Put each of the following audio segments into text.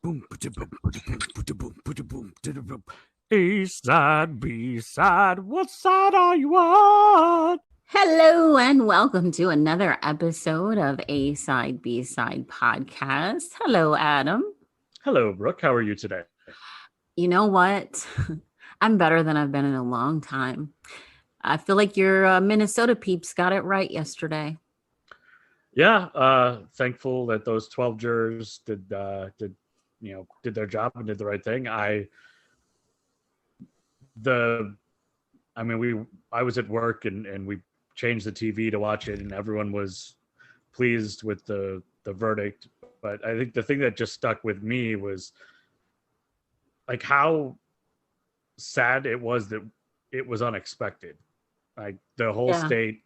Boom, boom, boom, boom. A side, B side. What side are you on? Hello and welcome to another episode of A Side B Side podcast. Hello, Adam. Hello, Brooke. How are you today? You know what? I'm better than I've been in a long time. I feel like your Minnesota peeps got it right yesterday. Yeah, thankful that those 12 jurors did their job and did the right thing. The I mean we I was at work and we changed the TV to watch it and everyone was pleased with the verdict. But I think the thing that just stuck with me was like how sad it was that it was unexpected. Like the whole Yeah. state,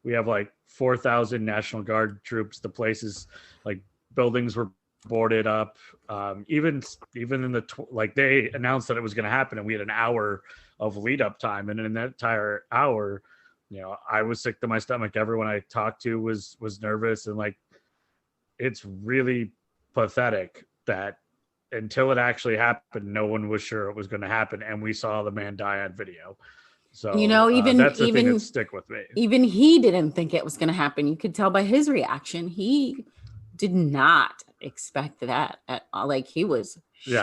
we have like 4,000 National Guard troops. The places, like buildings were boarded up. Even in like they announced that it was going to happen, and we had an hour of lead up time, and in that entire hour, I was sick to my stomach. Everyone I talked to was nervous, and like it's really pathetic that until it actually happened, no one was sure it was going to happen, and we saw the man die on video. You So know, even that's the thing that even stick with me. even he didn't think it was going to happen. You could tell by his reaction. He did not expect that at all. Like he was Yeah,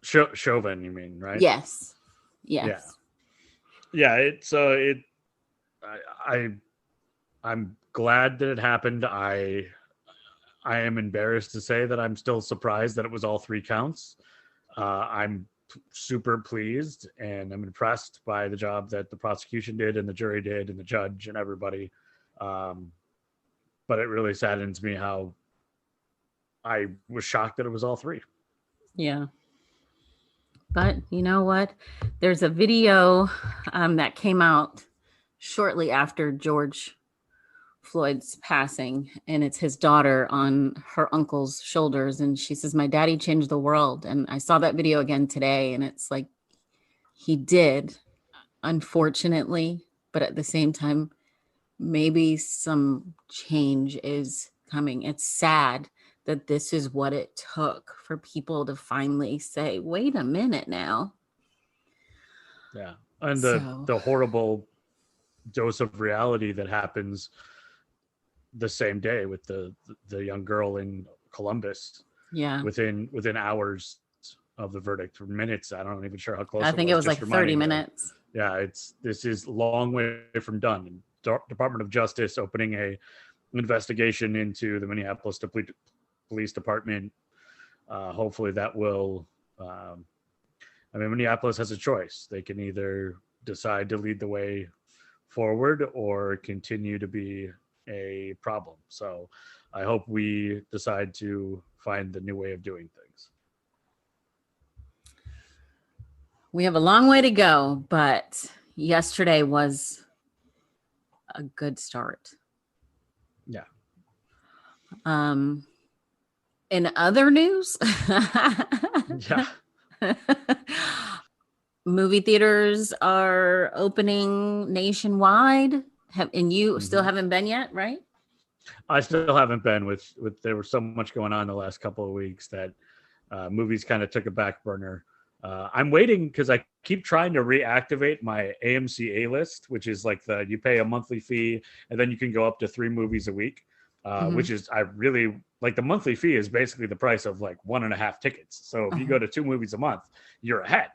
shocked. Chauvin, you mean, right? Yes. Yeah, Yes. yeah. I I'm glad that it happened. I am embarrassed to say that I'm still surprised that it was all three counts. I'm super pleased and I'm impressed by the job that the prosecution did and the jury did and the judge and everybody. Um, but it really saddens me how I was shocked that it was all three. Yeah. But you know what? There's a video that came out shortly after George Floyd's passing, and it's his daughter on her uncle's shoulders. And she says, "My daddy changed the world." And I saw that video again today, and it's like he did, unfortunately, but at the same time, maybe some change is coming. It's sad that this is what it took for people to finally say, wait a minute now. Yeah. And So, the horrible dose of reality that happens the same day with the young girl in Columbus yeah, within hours of the verdict, or minutes. I don't even sure how I close it think it was. was Just like 30 reminding me of, minutes. yeah, this is a long way from done. And Department of Justice opening a investigation into the Minneapolis Police Department. Hopefully that will. I mean, Minneapolis has a choice. They can either decide to lead the way forward or continue to be a problem. So I hope we decide to find the new way of doing things. We have a long way to go, but yesterday was a good start. Yeah. Um, in other news, Yeah. movie theaters are opening nationwide. And you still Mm-hmm. haven't been yet, right? I still haven't been with there was so much going on the last couple of weeks that movies kind of took a back burner. I'm waiting because I keep trying to reactivate my AMC A list, which is like you pay a monthly fee and then you can go up to 3 movies a week, Mm-hmm. which is I really like. The monthly fee is basically the price of like 1.5 tickets. So if you Uh-huh. go to 2 movies a month, you're ahead.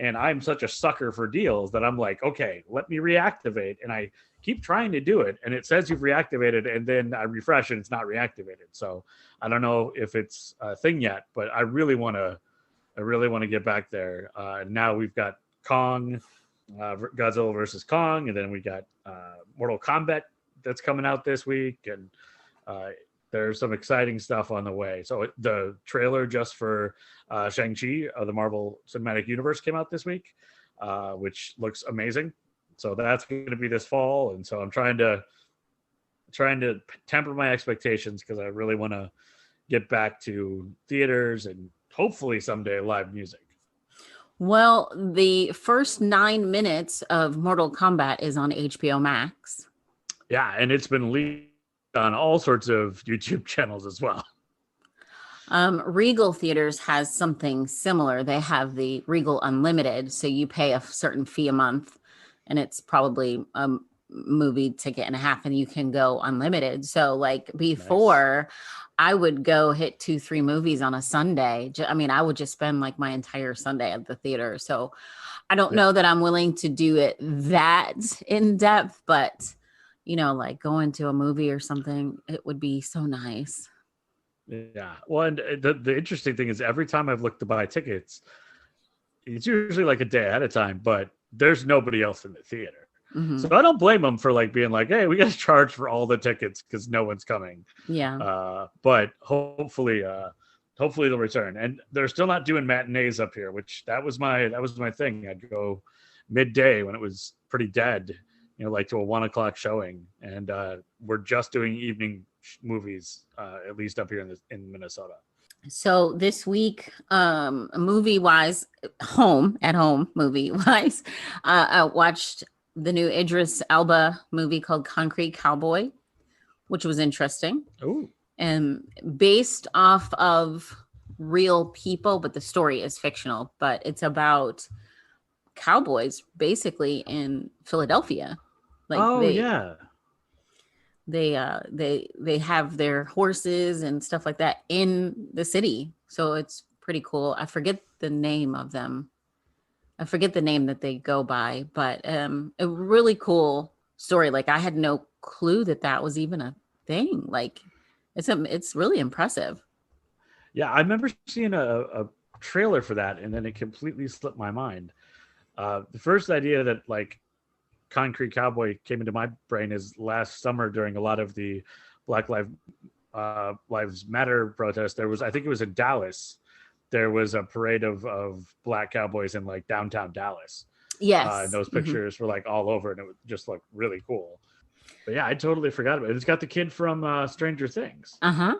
And I'm such a sucker for deals that I'm like, okay, let me reactivate. And I keep trying to do it. And it says you've reactivated. And then I refresh and it's not reactivated. So I don't know if it's a thing yet, but I really want to get back there. Now we've got Kong, Godzilla versus Kong. And then we got Mortal Kombat that's coming out this week. And there's some exciting stuff on the way. So the trailer just for Shang-Chi of the Marvel Cinematic Universe came out this week, which looks amazing. So that's going to be this fall, and so I'm trying to temper my expectations because I really want to get back to theaters and hopefully someday live music. Well, the first 9 minutes of Mortal Kombat is on HBO Max. Yeah, and it's been leaked on all sorts of YouTube channels as well. Regal Theaters has something similar. They have the Regal Unlimited, so you pay a certain fee a month, and it's probably a movie ticket and a half, and you can go unlimited. So, like before, I would go hit 2-3 movies on a Sunday. I mean, I would just spend like my entire Sunday at the theater. So, I don't know that I'm willing to do it that in depth, but like going to a movie or something, it would be so nice. Yeah. Well, and the interesting thing is every time I've looked to buy tickets, it's usually like a day ahead of time, but there's nobody else in the theater. Mm-hmm. So I don't blame them for like being like, hey, we got to charge for all the tickets because no one's coming. Yeah. But hopefully they'll return. And they're still not doing matinees up here, which that was my thing. I'd go midday when it was pretty dead, like to a 1:00 showing. And we're just doing evening movies, at least up here in Minnesota. So this week, movie wise, movie wise, I watched the new Idris Elba movie called Concrete Cowboy, which was interesting. Ooh. And based off of real people, but the story is fictional, but it's about cowboys basically in Philadelphia. They have their horses and stuff like that in the city. So it's pretty cool. I forget the name of them. I forget the name that they go by, but a really cool story. Like I had no clue that was even a thing. Like it's really impressive. Yeah, I remember seeing a trailer for that, and then it completely slipped my mind. The first idea that like Concrete Cowboy came into my brain is last summer during a lot of the Black Lives Matter protests. I think it was in Dallas. There was a parade of black cowboys in like downtown Dallas. Yes. And those pictures were like all over, and it would just look really cool. But yeah, I totally forgot about it. It's got the kid from Stranger Things. Yeah.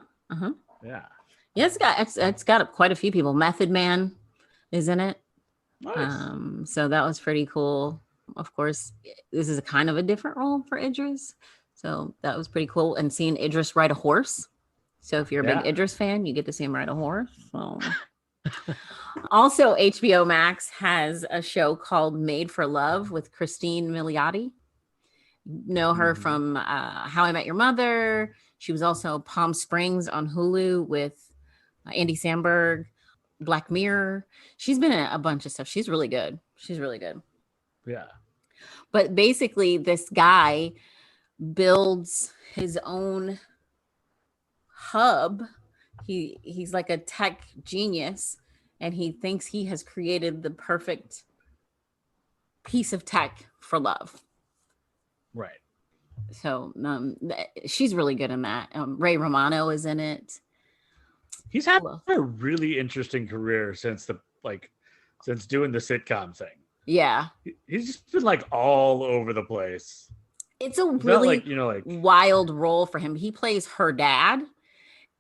Yeah, it's got quite a few people. Method Man is in it. Nice. So that was pretty cool. Of course, this is a kind of a different role for Idris. So that was pretty cool. And seeing Idris ride a horse. So if you're a big Idris fan, you get to see him ride a horse. So. Also, HBO Max has a show called Made for Love with Christine Milioti. Know her from How I Met Your Mother. She was also Palm Springs on Hulu with Andy Samberg, Black Mirror. She's been in a bunch of stuff. She's really good. Yeah. But basically, this guy builds his own hub. He's like a tech genius, and he thinks he has created the perfect piece of tech for love. Right. So she's really good in that. Ray Romano is in it. He's had a really interesting career since doing the sitcom thing. Yeah. He's just been like all over the place. It's a really wild role for him. He plays her dad.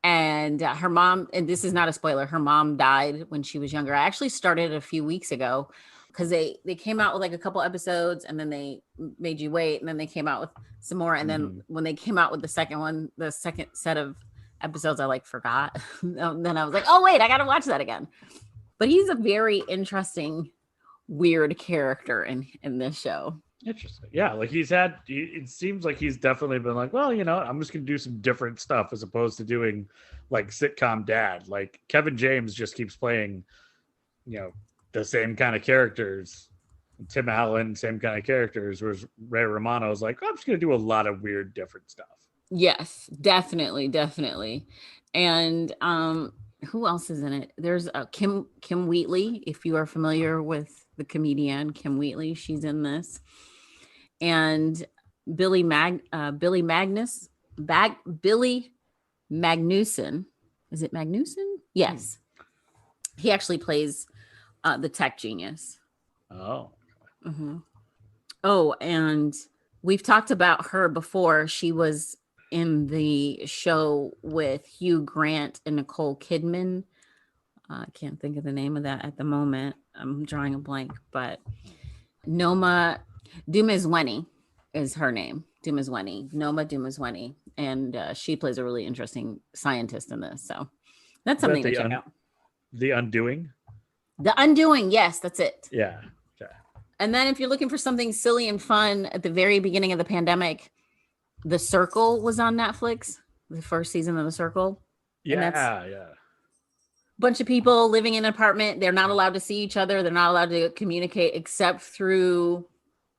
And her mom, and this is not a spoiler, her mom died when she was younger. I actually started a few weeks ago because they came out with like a couple episodes, and then they made you wait, and then they came out with some more. And then when they came out with the second set of episodes, I like forgot. Then I was like, oh wait, I got to watch that again. But he's a very interesting, weird character in this show. Interesting. Yeah, like it seems like he's definitely been like, well, I'm just going to do some different stuff as opposed to doing like sitcom dad. Like Kevin James just keeps playing, the same kind of characters. Tim Allen, same kind of characters, whereas Ray Romano is like, I'm just going to do a lot of weird, different stuff. Yes, definitely. And who else is in it? There's Kim Wheatley, if you are familiar with the comedian Kim Wheatley, she's in this. And Billy Magnuson. Is it Magnuson? Yes. He actually plays the tech genius. Oh. Mm-hmm. Oh, and we've talked about her before. She was in the show with Hugh Grant and Nicole Kidman. I can't think of the name of that at the moment. I'm drawing a blank, but Noma Dumezweni is her name. Noma Dumezweni. And she plays a really interesting scientist in this. So That's something to check out. The Undoing. The Undoing, yes, that's it. Yeah. Okay. And then if you're looking for something silly and fun, at the very beginning of the pandemic, The Circle was on Netflix. The first season of The Circle. Yeah. Bunch of people living in an apartment. They're not allowed to see each other. They're not allowed to communicate except through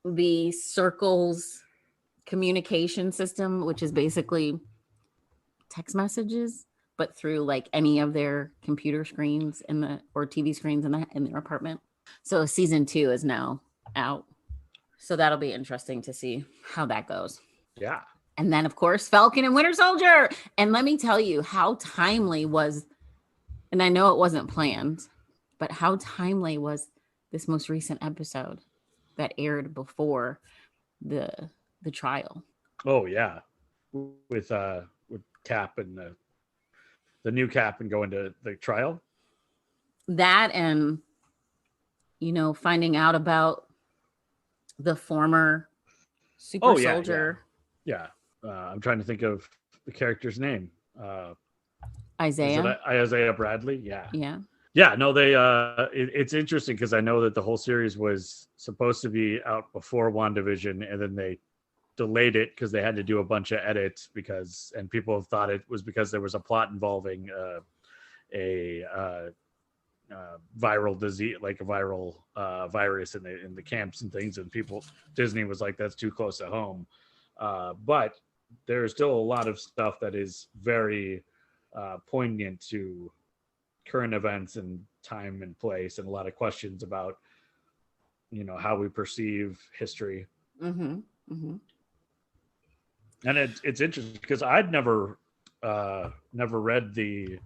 the Circle's communication system, which is basically text messages, but through like any of their computer screens or TV screens in their apartment. So season 2 is now out. So that'll be interesting to see how that goes. Yeah. And then of course, Falcon and Winter Soldier. And let me tell you how timely was, and I know it wasn't planned, but how timely was this most recent episode that aired before the trial. Oh yeah. With Cap and the new Cap and going to the trial. That and finding out about the former super soldier. Yeah. I'm trying to think of the character's name. Isaiah. Isaiah Bradley. Yeah. Yeah. No, they. It's interesting because I know that the whole series was supposed to be out before WandaVision, and then they delayed it because they had to do a bunch of edits and people have thought it was because there was a plot involving a viral disease, like a viral virus in the camps and things, and Disney was like, that's too close to home. But there's still a lot of stuff that is very poignant to current events and time and place, and a lot of questions about how we perceive history. And it's interesting because I'd never read the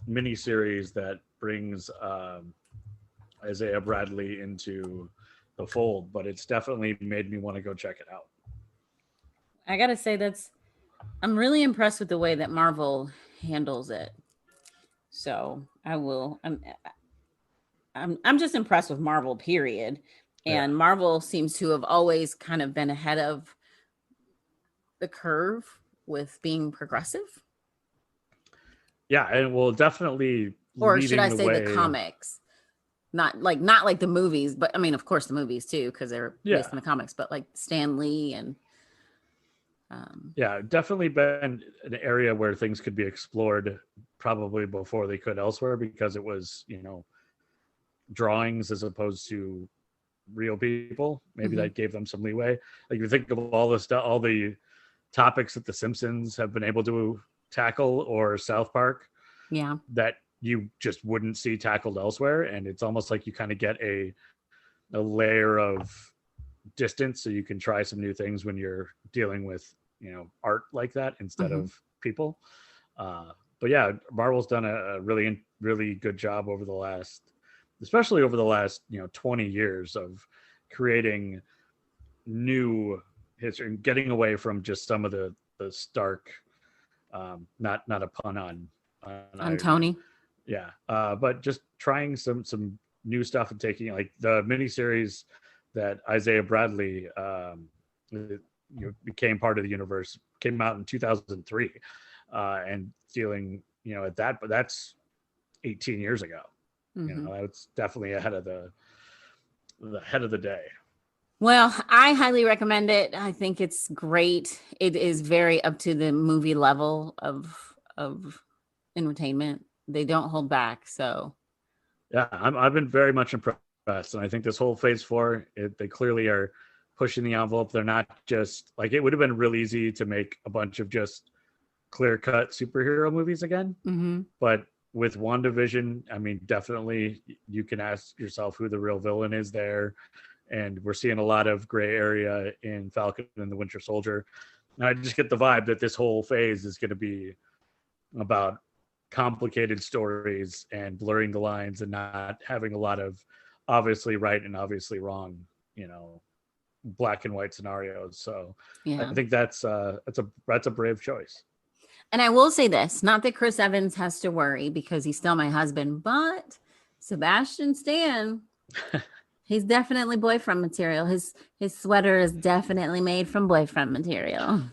miniseries that brings Isaiah Bradley into the fold, but it's definitely made me want to go check it out. I gotta say I'm really impressed with the way that Marvel handles it. So I will. I'm just impressed with Marvel, period. And Marvel seems to have always kind of been ahead of the curve with being progressive. Yeah, and will definitely. Or should I say the comics? Not like the movies, but I mean, of course, the movies too, because they're based on the comics. But like Stan Lee and. Definitely been an area where things could be explored probably before they could elsewhere, because it was drawings as opposed to real people. Maybe that gave them some leeway. Like, you think of all the topics that the Simpsons have been able to tackle, or South Park, that you just wouldn't see tackled elsewhere, and it's almost like you kind of get a layer of distance so you can try some new things when you're dealing with art like that instead of people. But yeah, Marvel's done a really, really good job especially over the last 20 years of creating new history and getting away from just some of the stark, not a pun on Tony. But just trying some new stuff and taking, like, the miniseries that Isaiah Bradley became part of the universe, came out in 2003, and dealing at that, but that's 18 years ago. It's definitely ahead of the day. Well, I highly recommend it. I think it's great. It is very up to the movie level of entertainment. They don't hold back. So yeah, I've been very much impressed, and I think this whole phase 4, they clearly are pushing the envelope. They're not just like, it would have been real easy to make a bunch of just clear-cut superhero movies again, but with WandaVision, I mean, definitely you can ask yourself who the real villain is there, and we're seeing a lot of gray area in Falcon and the Winter Soldier. And I just get the vibe that this whole phase is going to be about complicated stories and blurring the lines and not having a lot of obviously right and obviously wrong, black and white scenarios. So I think that's a brave choice. And I will say this, not that Chris Evans has to worry because he's still my husband, but Sebastian Stan, he's definitely boyfriend material. His sweater is definitely made from boyfriend material.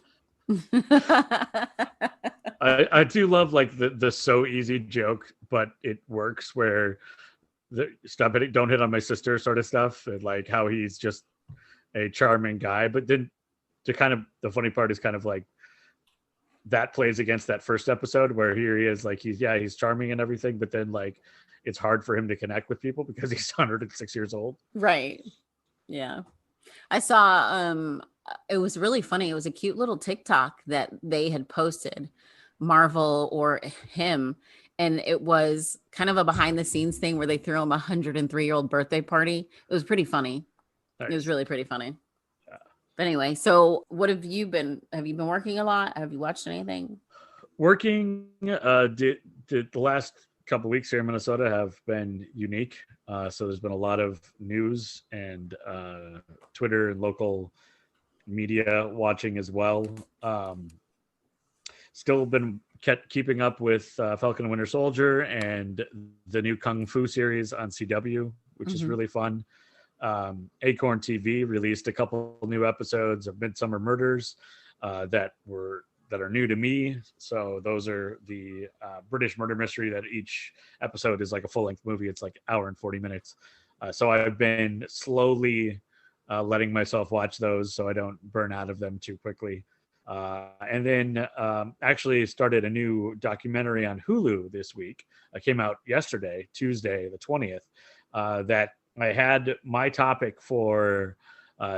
I do love like the so easy joke, but it works where the stop it, don't hit on my sister sort of stuff, and like how he's just a charming guy. But then the funny part is kind of like that plays against that first episode where here he is like he's charming and everything, but then like it's hard for him to connect with people because he's 106 years old. Right. Yeah. I saw it was really funny. It was a cute little TikTok that they had posted, Marvel or him, and it was kind of a behind the scenes thing where they threw him a 103-year-old birthday party. It was pretty funny. Nice. It was really pretty funny. Yeah. But anyway, so what have you been working a lot? Have you watched anything? Working the last couple of weeks here in Minnesota have been unique. So there's been a lot of news and Twitter and local media watching as well. Still been keeping up with Falcon and Winter Soldier and the new Kung Fu series on CW, which is really fun. Acorn TV released a couple new episodes of Midsummer Murders that are new to me. So those are the British murder mystery that each episode is like a full-length movie. It's like an hour and 40 minutes. So I've been slowly letting myself watch those so I don't burn out of them too quickly. And then actually started a new documentary on Hulu this week. It came out yesterday, Tuesday, the 20th, that I had my topic for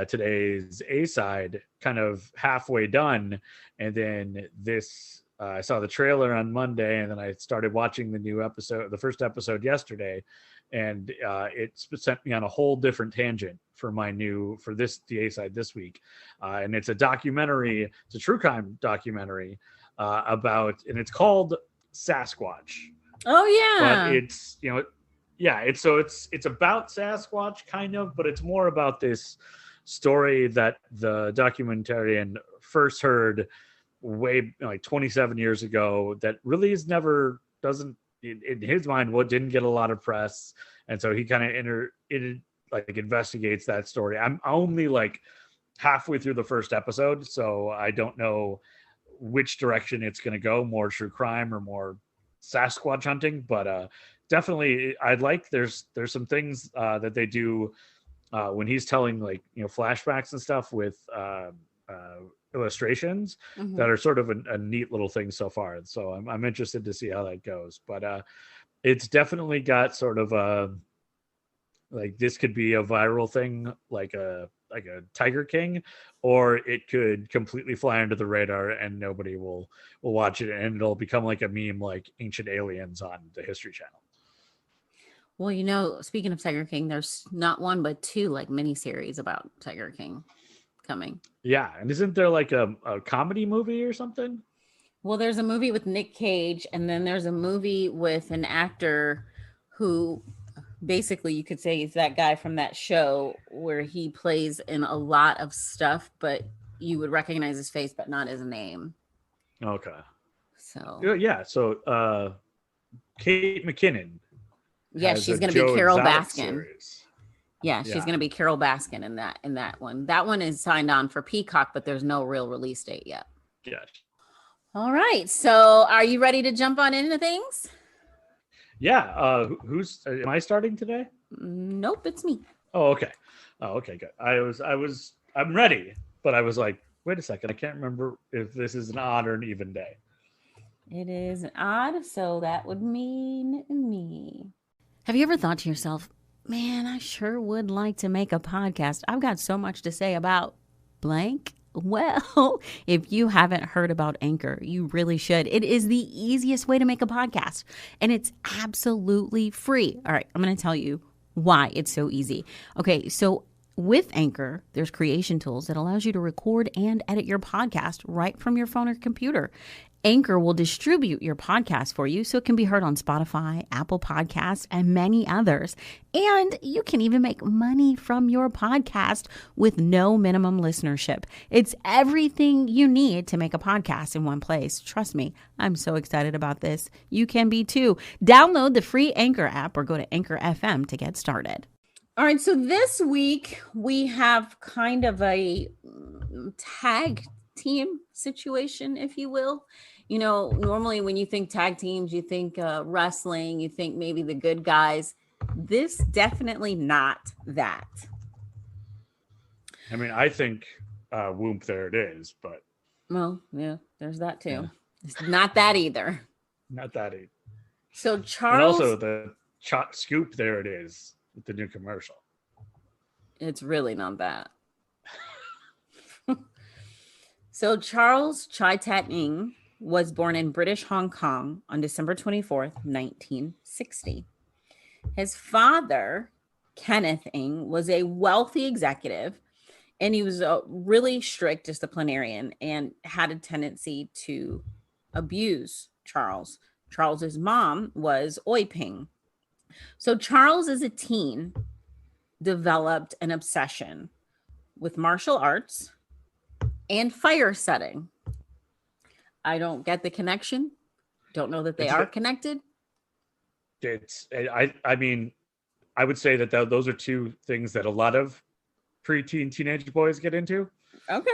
today's A-side kind of halfway done. And then I saw the trailer on Monday, and then I started watching the first episode yesterday. And it sent me on a whole different tangent for the A-side this week. And it's a documentary, it's a true crime documentary and it's called Sasquatch. Oh yeah. But it's, it's about Sasquatch kind of, but it's more about this story that the documentarian first heard way like 27 years ago that really doesn't in his mind didn't get a lot of press, and so he kind of investigates that story. I'm only like halfway through the first episode, so I don't know which direction it's going to go, more true crime or more Sasquatch hunting, but definitely there's some things that they do when he's telling flashbacks and stuff with illustrations that are sort of a neat little thing so far. So I'm interested to see how that goes, but it's definitely got sort of this could be a viral thing, like a Tiger King, or it could completely fly under the radar and nobody will watch it, and it'll become like a meme like Ancient Aliens on the History Channel. Well, speaking of Tiger King, there's not one but two like miniseries about Tiger King coming. Yeah, and isn't there like a comedy movie or something? Well, there's a movie with Nick Cage, and then there's a movie with an actor who basically you could say is that guy from that show where he plays in a lot of stuff, but you would recognize his face but not his name. Okay. So yeah, so Kate McKinnon. Yeah, she's going to be Carol Baskin. Yeah, she's going to be Carol Baskin in that one. That one is signed on for Peacock, but there's no real release date yet. Yeah. All right. So are you ready to jump on into things? Yeah. Am I starting today? Nope, it's me. Oh, okay. Good. I'm ready, but I was like, wait a second. I can't remember if this is an odd or an even day. It is an odd, so that would mean me. Have you ever thought to yourself, man, I sure would like to make a podcast. I've got so much to say about blank. Well, if you haven't heard about Anchor, you really should. It is the easiest way to make a podcast, and it's absolutely free. All right, I'm going to tell you why it's so easy. Okay, so with Anchor, there's creation tools that allows you to record and edit your podcast right from your phone or computer. Anchor will distribute your podcast for you so it can be heard on Spotify, Apple Podcasts, and many others. And you can even make money from your podcast with no minimum listenership. It's everything you need to make a podcast in one place. Trust me, I'm so excited about this. You can be too. Download the free Anchor app or go to Anchor FM to get started. All right, so this week we have kind of a tag team situation, if you will. You know, normally when you think tag teams, you think wrestling, you think maybe the good guys. This definitely not that. I mean, I think Whoop, there it is, but Well, yeah, there's that too. Yeah. It's not that either. not that either. So And Charles, also the scoop, there it is with the new commercial. it's really not that. So Charles Chai Tat Ing was born in British Hong Kong on December 24th, 1960. His father, Kenneth Ing, was a wealthy executive, and he was a really strict disciplinarian and had a tendency to abuse Charles. Charles's mom was Oi Ping. So Charles, as a teen, developed an obsession with martial arts and fire setting. I don't get the connection. Don't know that they are connected. I mean, I would say that those are two things that a lot of preteen teenage boys get into. Okay.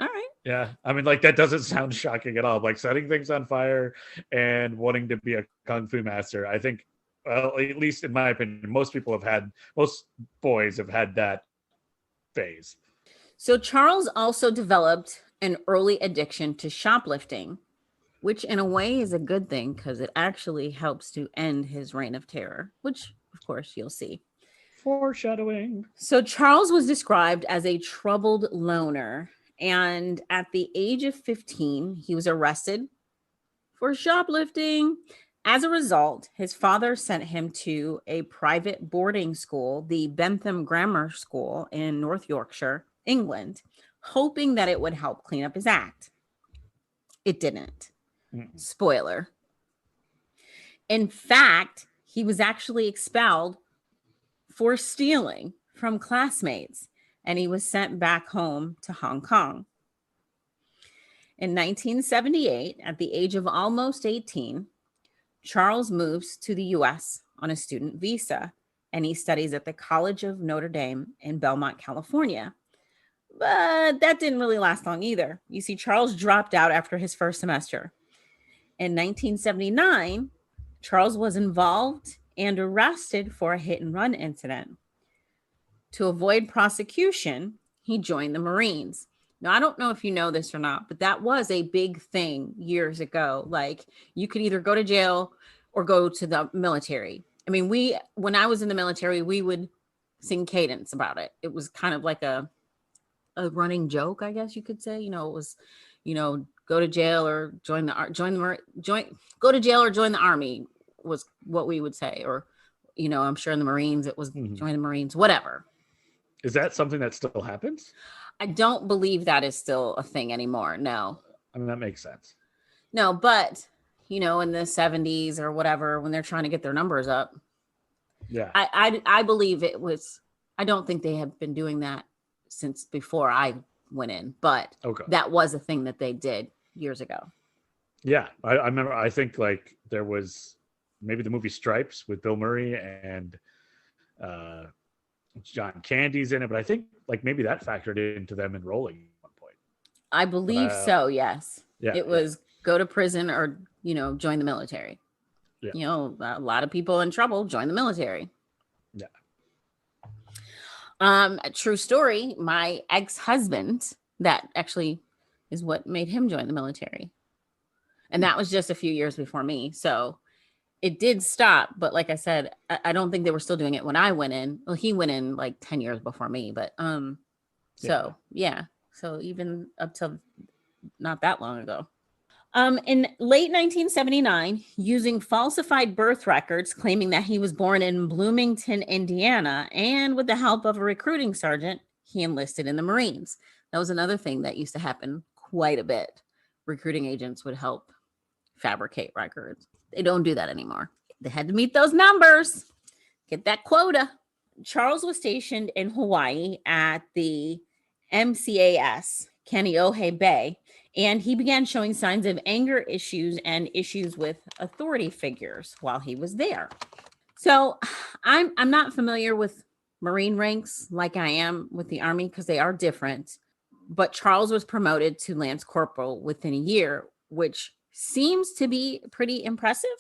All right. Yeah. I mean, like, that doesn't sound shocking at all. Like, setting things on fire and wanting to be a kung fu master. I think, well, at least in my opinion, most boys have had that phase. So Charles also developed an early addiction to shoplifting, which in a way is a good thing because it actually helps to end his reign of terror, which of course you'll see. Foreshadowing. So Charles was described as a troubled loner, and at the age of 15, he was arrested for shoplifting. As a result, his father sent him to a private boarding school, the Bentham Grammar School in North Yorkshire, England, hoping that it would help clean up his act. It didn't. Spoiler. In fact, he was actually expelled for stealing from classmates, and he was sent back home to Hong Kong. In 1978, at the age of almost 18, Charles moves to the U.S. on a student visa, and he studies at the College of Notre Dame in Belmont, California. But that didn't really last long either. You see, Charles dropped out after his first semester. In 1979, Charles was involved and arrested for a hit and run incident. To avoid prosecution, he joined the Marines. Now, I don't know if you know this or not, but that was a big thing years ago. Like, you could either go to jail or go to the military. I mean, when I was in the military, we would sing cadence about it. It was kind of like a running joke, I guess you could say. You know, it was, go to jail or go to jail or join the army was what we would say. Or, I'm sure in the Marines, it was join the Marines, whatever. Is that something that still happens? I don't believe that is still a thing anymore. No. I mean, that makes sense. No, but, in the 70s or whatever, when they're trying to get their numbers up. Yeah. I believe it was, I don't think they have been doing that since before I went in, but that was a thing that they did years ago. Yeah. I remember, I think like there was maybe the movie Stripes with Bill Murray and John Candy's in it, but I think like maybe that factored into them enrolling at one point. I believe so. Yes. Yeah. It was go to prison or, join the military. Yeah. A lot of people in trouble join the military. Yeah. A true story. My ex-husband, that actually is what made him join the military. And that was just a few years before me. So it did stop. But like I said, I don't think they were still doing it when I went in. Well, he went in like 10 years before me. But So even up till not that long ago. In late 1979, using falsified birth records, claiming that he was born in Bloomington, Indiana, and with the help of a recruiting sergeant, he enlisted in the Marines. That was another thing that used to happen quite a bit. Recruiting agents would help fabricate records. They don't do that anymore. They had to meet those numbers, get that quota. Charles was stationed in Hawaii at the MCAS, Kaneohe Bay, and he began showing signs of anger issues and issues with authority figures while he was there. So I'm not familiar with Marine ranks like I am with the Army because they are different. But Charles was promoted to Lance Corporal within a year, which seems to be pretty impressive.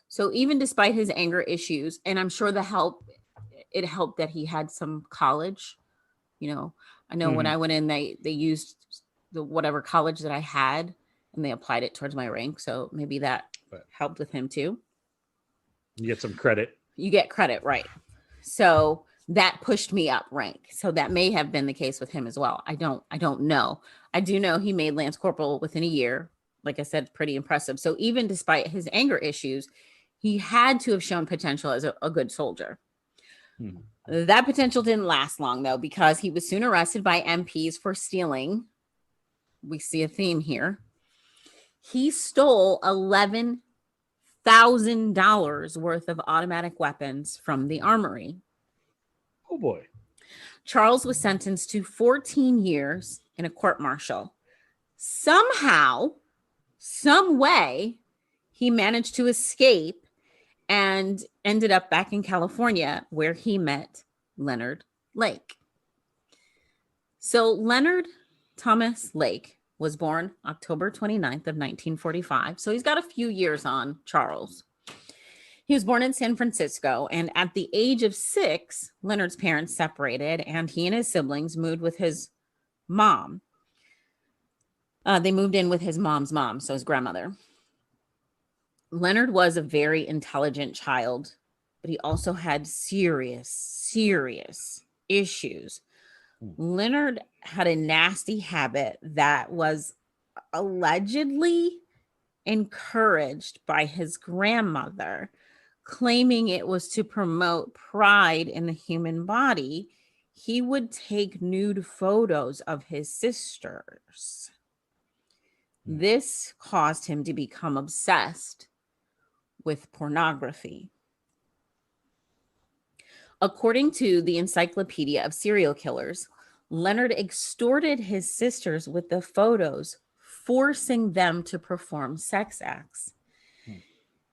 So even despite his anger issues, and I'm sure it helped that he had some college. I know when I went in, they used the whatever college that I had, and they applied it towards my rank. So maybe that helped with him too. You get some credit. You get credit, right? So that pushed me up rank. So that may have been the case with him as well. I don't know. I do know he made Lance Corporal within a year. Like I said, pretty impressive. So even despite his anger issues, he had to have shown potential as a good soldier. That potential didn't last long, though, because he was soon arrested by MPs for stealing. We see a theme here. He stole $11,000 worth of automatic weapons from the armory. Oh, boy. Charles was sentenced to 14 years in a court-martial. Somehow, some way, he managed to escape and ended up back in California, where he met Leonard Lake. So Leonard Thomas Lake was born October 29th of 1945. So he's got a few years on Charles. He was born in San Francisco, and at the age of 6, Leonard's parents separated, and he and his siblings moved with his mom. They moved in with his mom's mom, so his grandmother. Leonard was a very intelligent child, but he also had serious issues. Leonard had a nasty habit that was allegedly encouraged by his grandmother, claiming it was to promote pride in the human body. He would take nude photos of his sisters. This caused him to become obsessed with pornography. According to the Encyclopedia of Serial Killers, Leonard extorted his sisters with the photos, forcing them to perform sex acts.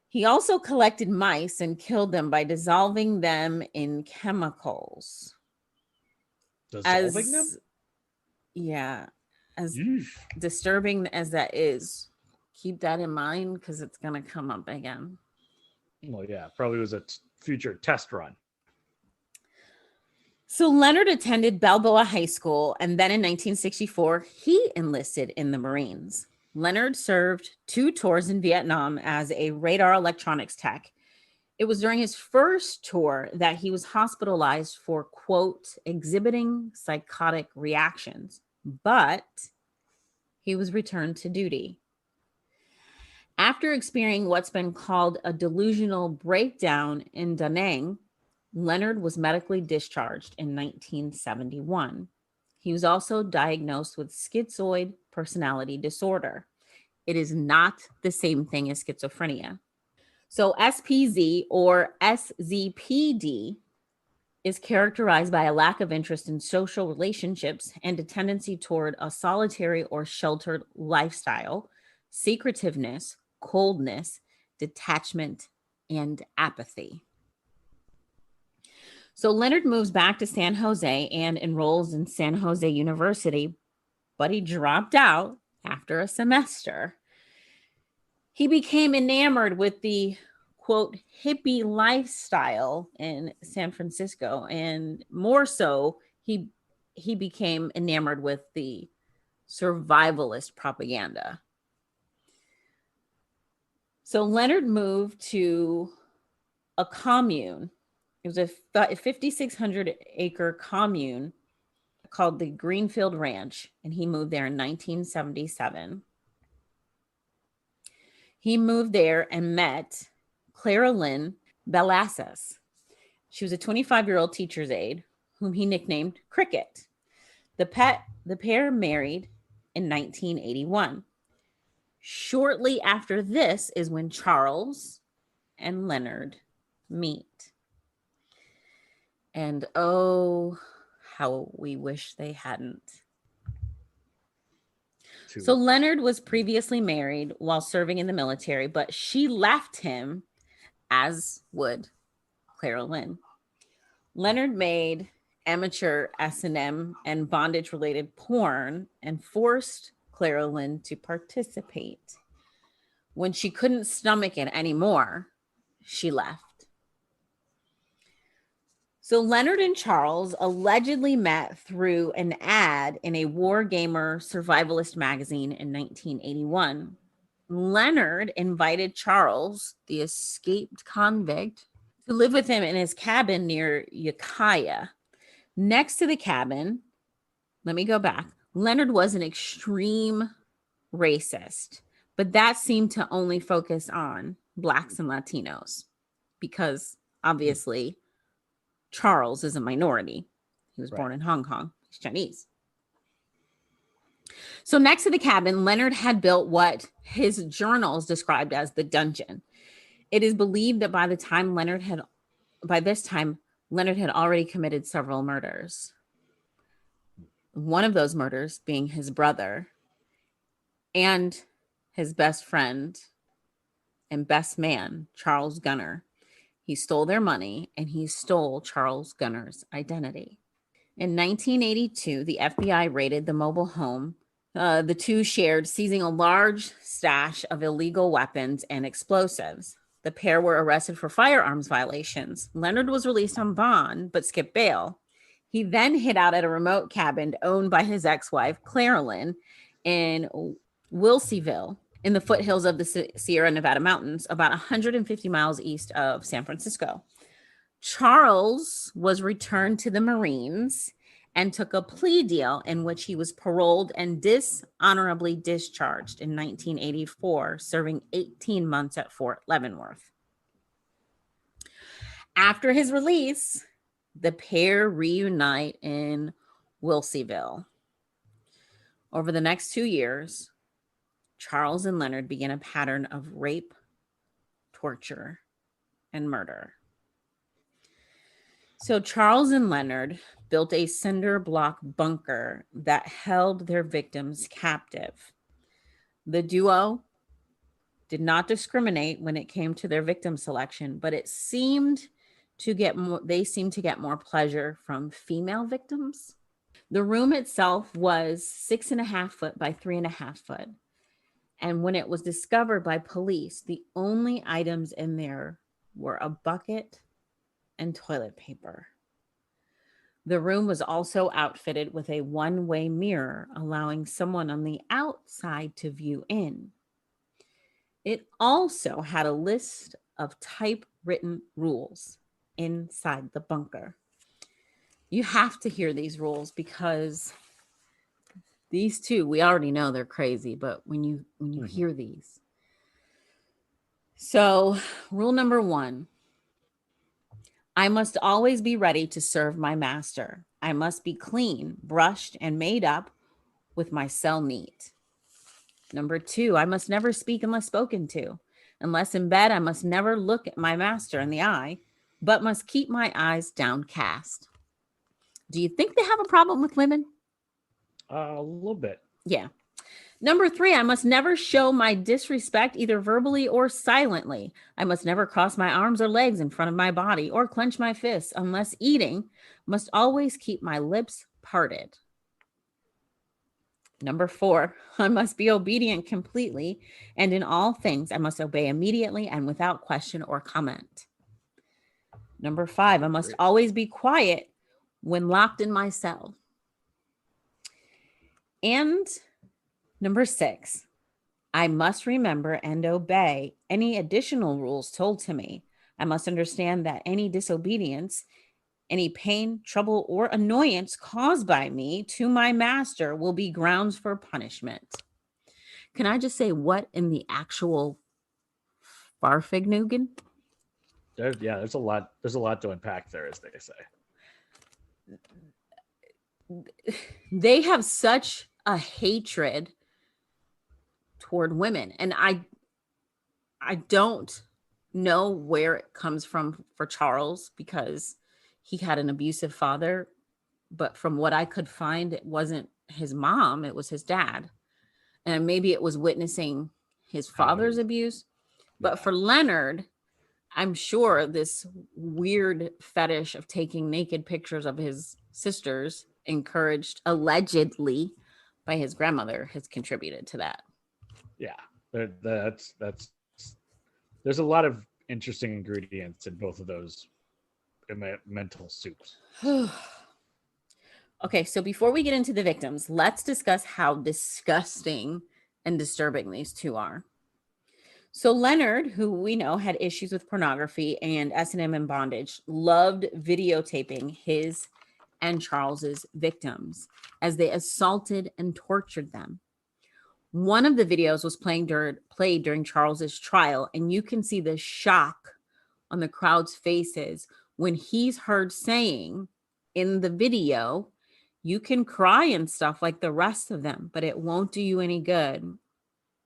He also collected mice and killed them by dissolving them in chemicals. Dissolving them? Yeah. As disturbing as that is, keep that in mind because it's going to come up again. Well, yeah, probably was a future test run. So Leonard attended Balboa High School, and then in 1964, he enlisted in the Marines. Leonard served 2 tours in Vietnam as a radar electronics tech. It was during his first tour that he was hospitalized for, quote, exhibiting psychotic reactions, but he was returned to duty. After experiencing what's been called a delusional breakdown in Da Nang, Leonard was medically discharged in 1971. He was also diagnosed with schizoid personality disorder. It is not the same thing as schizophrenia. So SPZ or SZPD is characterized by a lack of interest in social relationships and a tendency toward a solitary or sheltered lifestyle, secretiveness, coldness, detachment, and apathy. So Leonard moves back to San Jose and enrolls in San Jose University, but he dropped out after a semester. He became enamored with the, quote, hippie lifestyle in San Francisco, and more so, he became enamored with the survivalist propaganda. So Leonard moved to a commune. It was a 5,600 acre commune called the Greenfield Ranch, and he moved there in 1977. He moved there and met Clara Lynn Belasas. She was a 25-year-old teacher's aide whom he nicknamed Cricket. The pair married in 1981. Shortly after this is when Charles and Leonard meet. And oh, how we wish they hadn't. So Leonard was previously married while serving in the military, but she left him, as would Clara Lynn. Leonard made amateur S&M and bondage-related porn and forced Clara Lynn to participate. When she couldn't stomach it anymore, she left. So Leonard and Charles allegedly met through an ad in a War Gamer survivalist magazine in 1981. Leonard invited Charles, the escaped convict, to live with him in his cabin near Ukiah. Next to the cabin, let me go back. Leonard was an extreme racist, but that seemed to only focus on Blacks and Latinos because obviously Charles is a minority. He was born in Hong Kong. He's Chinese. So next to the cabin, Leonard had built what his journals described as the dungeon. It is believed that by this time, Leonard had already committed several murders. One of those murders being his brother and his best friend and best man, Charles Gunner. He stole their money and he stole Charles Gunner's identity. In 1982, the FBI raided the mobile home the two shared, seizing a large stash of illegal weapons and explosives. The pair were arrested for firearms violations. Leonard was released on bond, but skipped bail. He then hid out at a remote cabin owned by his ex-wife, Clara Lynn, in Wilseyville, in the foothills of the Sierra Nevada mountains, about 150 miles east of San Francisco. Charles was returned to the Marines and took a plea deal in which he was paroled and dishonorably discharged in 1984, serving 18 months at Fort Leavenworth. After his release, the pair reunite in Wilseyville. Over the next 2 years, Charles and Leonard began a pattern of rape, torture, and murder. So Charles and Leonard built a cinder block bunker that held their victims captive. The duo did not discriminate when it came to their victim selection, but they seemed to get more pleasure from female victims. The room itself was 6.5 foot by 3.5 foot. And when it was discovered by police, the only items in there were a bucket and toilet paper. The room was also outfitted with a one-way mirror, allowing someone on the outside to view in. It also had a list of typewritten rules inside the bunker. You have to hear these rules because these two, we already know they're crazy, but when you hear these. So, rule number 1. I must always be ready to serve my master. I must be clean, brushed, and made up with my cell neat. Number 2, I must never speak unless spoken to. Unless in bed, I must never look at my master in the eye, but must keep my eyes downcast. Do you think they have a problem with women? A little bit. Yeah. Number 3, I must never show my disrespect either verbally or silently. I must never cross my arms or legs in front of my body or clench my fists. Unless eating, must always keep my lips parted. Number 4, I must be obedient completely, and in all things I must obey immediately and without question or comment. Number 5, I must always be quiet when locked in my cell. And number 6, I must remember and obey any additional rules told to me. I must understand that any disobedience, any pain, trouble, or annoyance caused by me to my master will be grounds for punishment. Can I just say what in the actual farfignugan? There's a lot to unpack there, as they say. They have such a hatred toward women, and I don't know where it comes from for Charles because he had an abusive father, but from what I could find, it wasn't his mom, it was his dad, and maybe it was witnessing his father's abuse. But for Leonard, I'm sure this weird fetish of taking naked pictures of his sisters, encouraged allegedly by his grandmother, has contributed to that. Yeah, that's there's a lot of interesting ingredients in both of those mental soups. Okay, so before we get into the victims, let's discuss how disgusting and disturbing these two are. So Leonard, who we know had issues with pornography and S&M and bondage, loved videotaping his and Charles's victims as they assaulted and tortured them. One of the videos was played during Charles's trial, and you can see the shock on the crowd's faces when he's heard saying in the video, "You can cry and stuff like the rest of them, but it won't do you any good.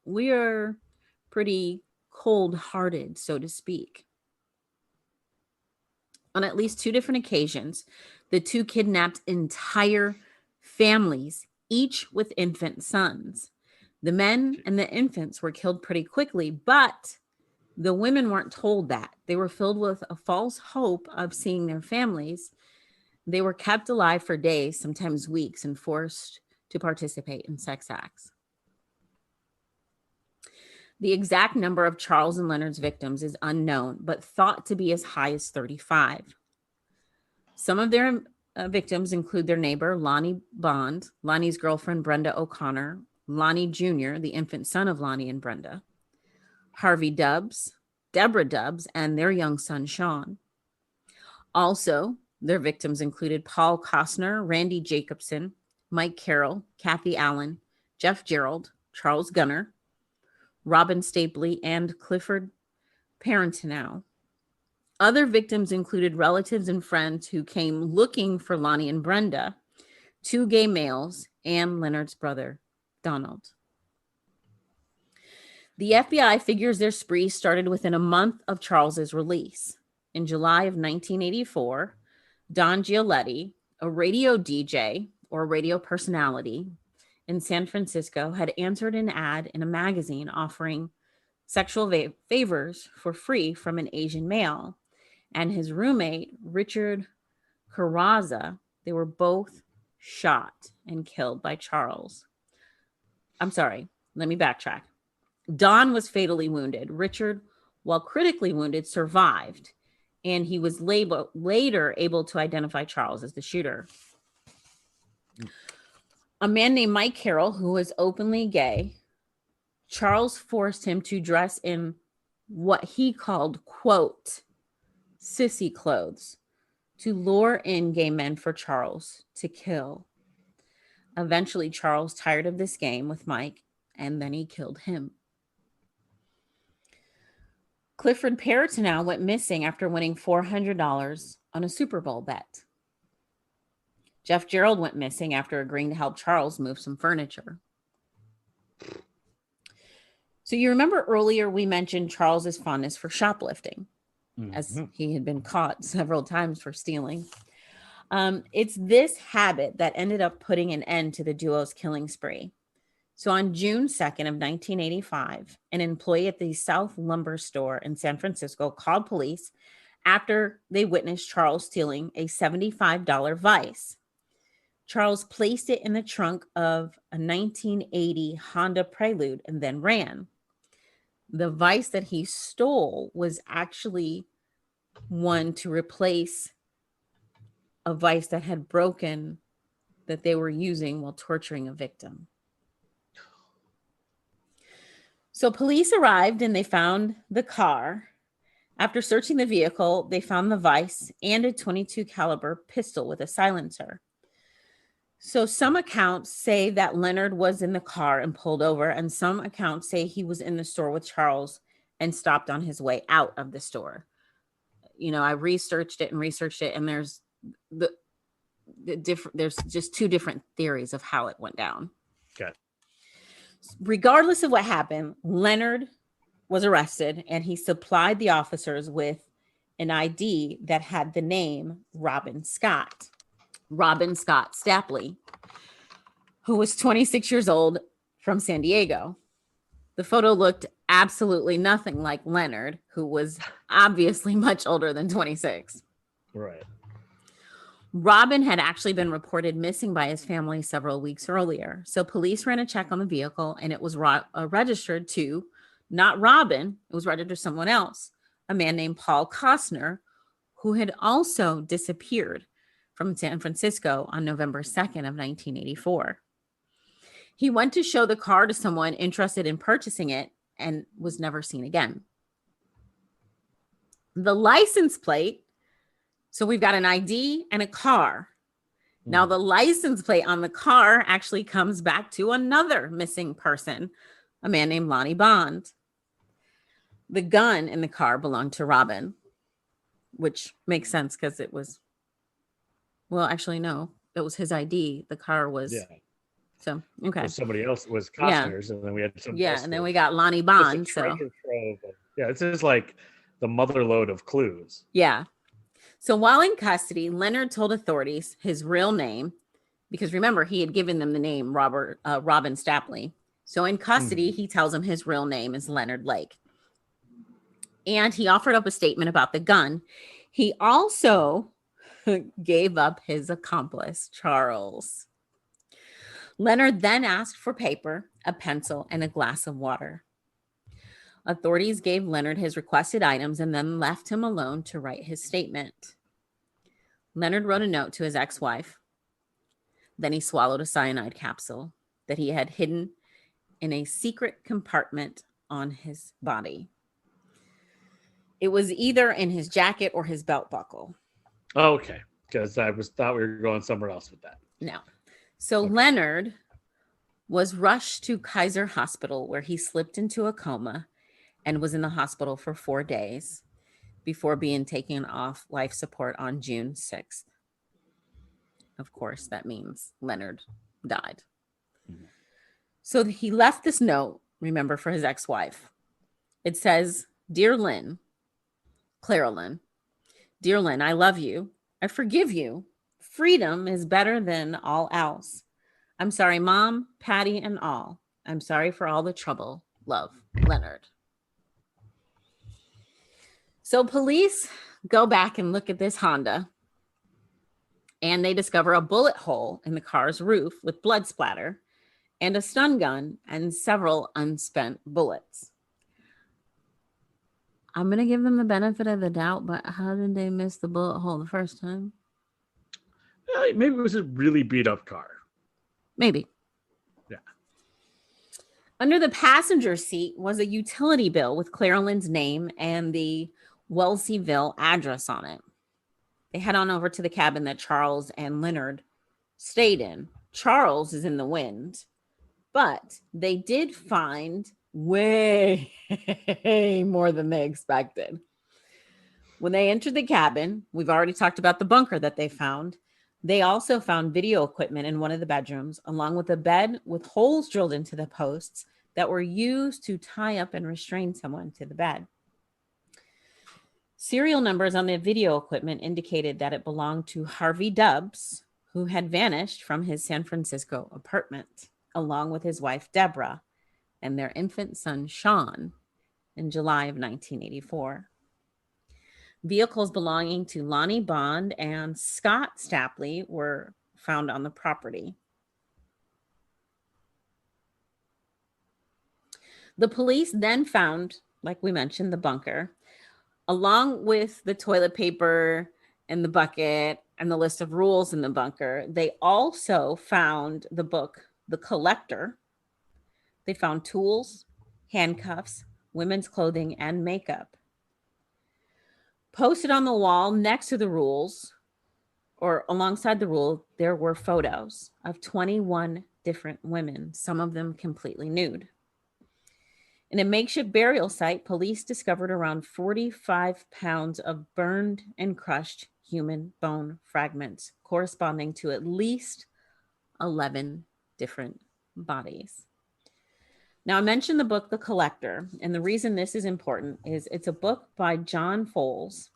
We're pretty cold-hearted, so to speak." On at least 2 different occasions, the two kidnapped entire families, each with infant sons. The men and the infants were killed pretty quickly, but the women weren't told that. They were filled with a false hope of seeing their families. They were kept alive for days, sometimes weeks, and forced to participate in sex acts. The exact number of Charles and Leonard's victims is unknown, but thought to be as high as 35. Some of their victims include their neighbor, Lonnie Bond, Lonnie's girlfriend, Brenda O'Connor, Lonnie Jr., the infant son of Lonnie and Brenda, Harvey Dubbs, Deborah Dubbs, and their young son, Sean. Also, their victims included Paul Costner, Randy Jacobson, Mike Carroll, Kathy Allen, Jeff Gerald, Charles Gunner, Robin Stapley, and Clifford Perez. Other victims included relatives and friends who came looking for Lonnie and Brenda, 2 gay males, and Leonard's brother, Donald. The FBI figures their spree started within a month of Charles's release. In July of 1984, Don Gioletti, a radio DJ or radio personality in San Francisco, had answered an ad in a magazine offering sexual favors for free from an Asian male and his roommate, Richard Carraza. They were both shot and killed by Charles. I'm sorry, let me backtrack. Don was fatally wounded. Richard, while critically wounded, survived, and he was later able to identify Charles as the shooter. A man named Mike Carroll, who was openly gay, Charles forced him to dress in what he called, quote, sissy clothes to lure in gay men for Charles to kill. Eventually, Charles tired of this game with Mike, and then he killed him. Clifford Perez went missing after winning $400 on a Super Bowl bet. Jeff Gerald went missing after agreeing to help Charles move some furniture. So you remember earlier we mentioned Charles's fondness for shoplifting, as he had been caught several times for stealing. It's this habit that ended up putting an end to the duo's killing spree. So on June 2nd of 1985, an employee at the South Lumber store in San Francisco called police after they witnessed Charles stealing a $75 vise. Charles placed it in the trunk of a 1980 Honda Prelude and then ran. The vise that he stole was actually one to replace a vise that had broken that they were using while torturing a victim. So police arrived and they found the car. After searching the vehicle, they found the vise and a .22 caliber pistol with a silencer. So some accounts say that Leonard was in the car and pulled over, and some accounts say he was in the store with Charles and stopped on his way out of the store. You know, I researched it, and there's there's just 2 different theories of how it went down. Okay. Regardless of what happened, Leonard was arrested, and he supplied the officers with an ID that had the name Robin Scott Stapley, who was 26 years old, from San Diego. The photo looked absolutely nothing like Leonard, who was obviously much older than 26. Right. Robin had actually been reported missing by his family several weeks earlier. So police ran a check on the vehicle, and it was registered to not Robin. It was registered to someone else, a man named Paul Costner, who had also disappeared from San Francisco on November 2nd of 1984. He went to show the car to someone interested in purchasing it and was never seen again. The license plate, so we've got an ID and a car. Now, the license plate on the car actually comes back to another missing person, a man named Lonnie Bond. The gun in the car belonged to Robin, which makes sense because it was, well, actually, no, it was his ID. The car was... Yeah. So, okay. Well, somebody else was Costner's, and then we had somebody else. And then we got Lonnie Bond. So, yeah, it's just like the mother lode of clues. Yeah. So while in custody, Leonard told authorities his real name, because remember, he had given them the name Robin Stapley. So in custody, he tells them his real name is Leonard Lake. And he offered up a statement about the gun. He also gave up his accomplice, Charles. Leonard then asked for paper, a pencil, and a glass of water. Authorities gave Leonard his requested items and then left him alone to write his statement. Leonard wrote a note to his ex-wife. Then he swallowed a cyanide capsule that he had hidden in a secret compartment on his body. It was either in his jacket or his belt buckle. Okay, because I thought we were going somewhere else with that. No. So okay. Leonard was rushed to Kaiser Hospital, where he slipped into a coma and was in the hospital for 4 days before being taken off life support on June 6th. Of course, that means Leonard died. Mm-hmm. So he left this note, remember, for his ex-wife. It says, "Dear Lynn, Clara Lynn, dear Lynn, I love you. I forgive you. Freedom is better than all else. I'm sorry, Mom, Patty, and all. I'm sorry for all the trouble. Love, Leonard." So police go back and look at this Honda, and they discover a bullet hole in the car's roof with blood splatter and a stun gun and several unspent bullets. I'm going to give them the benefit of the doubt, but how did they miss the bullet hole the first time? Maybe it was a really beat up car. Maybe. Yeah. Under the passenger seat was a utility bill with Clara Lynn's name and the Wellesleyville address on it. They head on over to the cabin that Charles and Leonard stayed in. Charles is in the wind, but they did find way more than they expected. When they entered the cabin, we've already talked about the bunker that they found. They also found video equipment in one of the bedrooms, along with a bed with holes drilled into the posts that were used to tie up and restrain someone to the bed. Serial numbers on the video equipment indicated that it belonged to Harvey Dubbs, who had vanished from his San Francisco apartment, along with his wife, Deborah, and their infant son, Sean, in July of 1984. Vehicles belonging to Lonnie Bond and Scott Stapley were found on the property. The police then found, like we mentioned, the bunker, along with the toilet paper and the bucket and the list of rules in the bunker. They also found the book, The Collector. They found tools, handcuffs, women's clothing, and makeup. Posted on the wall next to the rules, or alongside the rule, there were photos of 21 different women, some of them completely nude. In a makeshift burial site, police discovered around 45 pounds of burned and crushed human bone fragments, corresponding to at least 11 different bodies. Now, I mentioned the book, The Collector, and the reason this is important is it's a book by John Foles,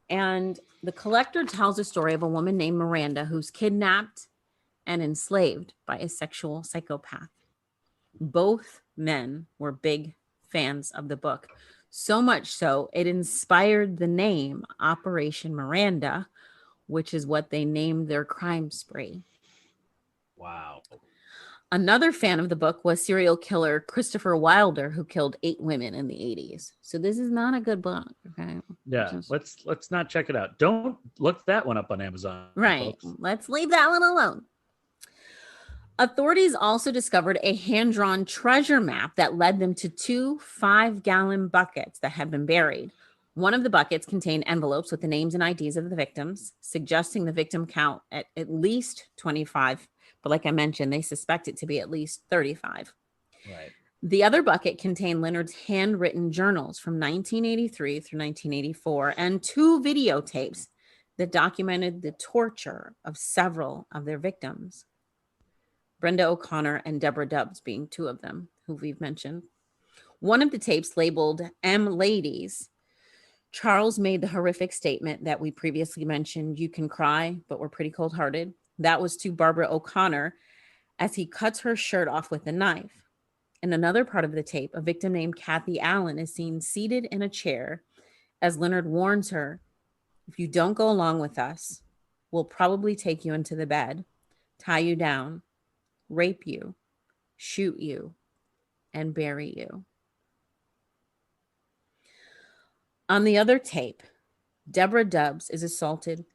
and The Collector tells a story of a woman named Miranda who's kidnapped and enslaved by a sexual psychopath. Both men were big fans of the book. So much so, it inspired the name Operation Miranda, which is what they named their crime spree. Wow. Another fan of the book was serial killer Christopher Wilder, who killed 8 women in the 80s. So this is not a good book. Okay. Yeah. Let's not check it out. Don't look that one up on Amazon. Right. Folks. Let's leave that one alone. Authorities also discovered a hand-drawn treasure map that led them to 2 5-gallon buckets that had been buried. One of the buckets contained envelopes with the names and IDs of the victims, suggesting the victim count at least 25. But like I mentioned, they suspect it to be at least 35. Right. The other bucket contained Leonard's handwritten journals from 1983 through 1984 and 2 videotapes that documented the torture of several of their victims. Brenda O'Connor and Deborah Dubbs being 2 of them, who we've mentioned. One of the tapes labeled M Ladies, Charles made the horrific statement that we previously mentioned, "You can cry, but we're pretty cold-hearted." That was to Barbara O'Connor as he cuts her shirt off with a knife. In another part of the tape, a victim named Kathy Allen is seen seated in a chair as Leonard warns her, "If you don't go along with us, we'll probably take you into the bed, tie you down, rape you, shoot you, and bury you." On the other tape, Deborah Dubbs is assaulted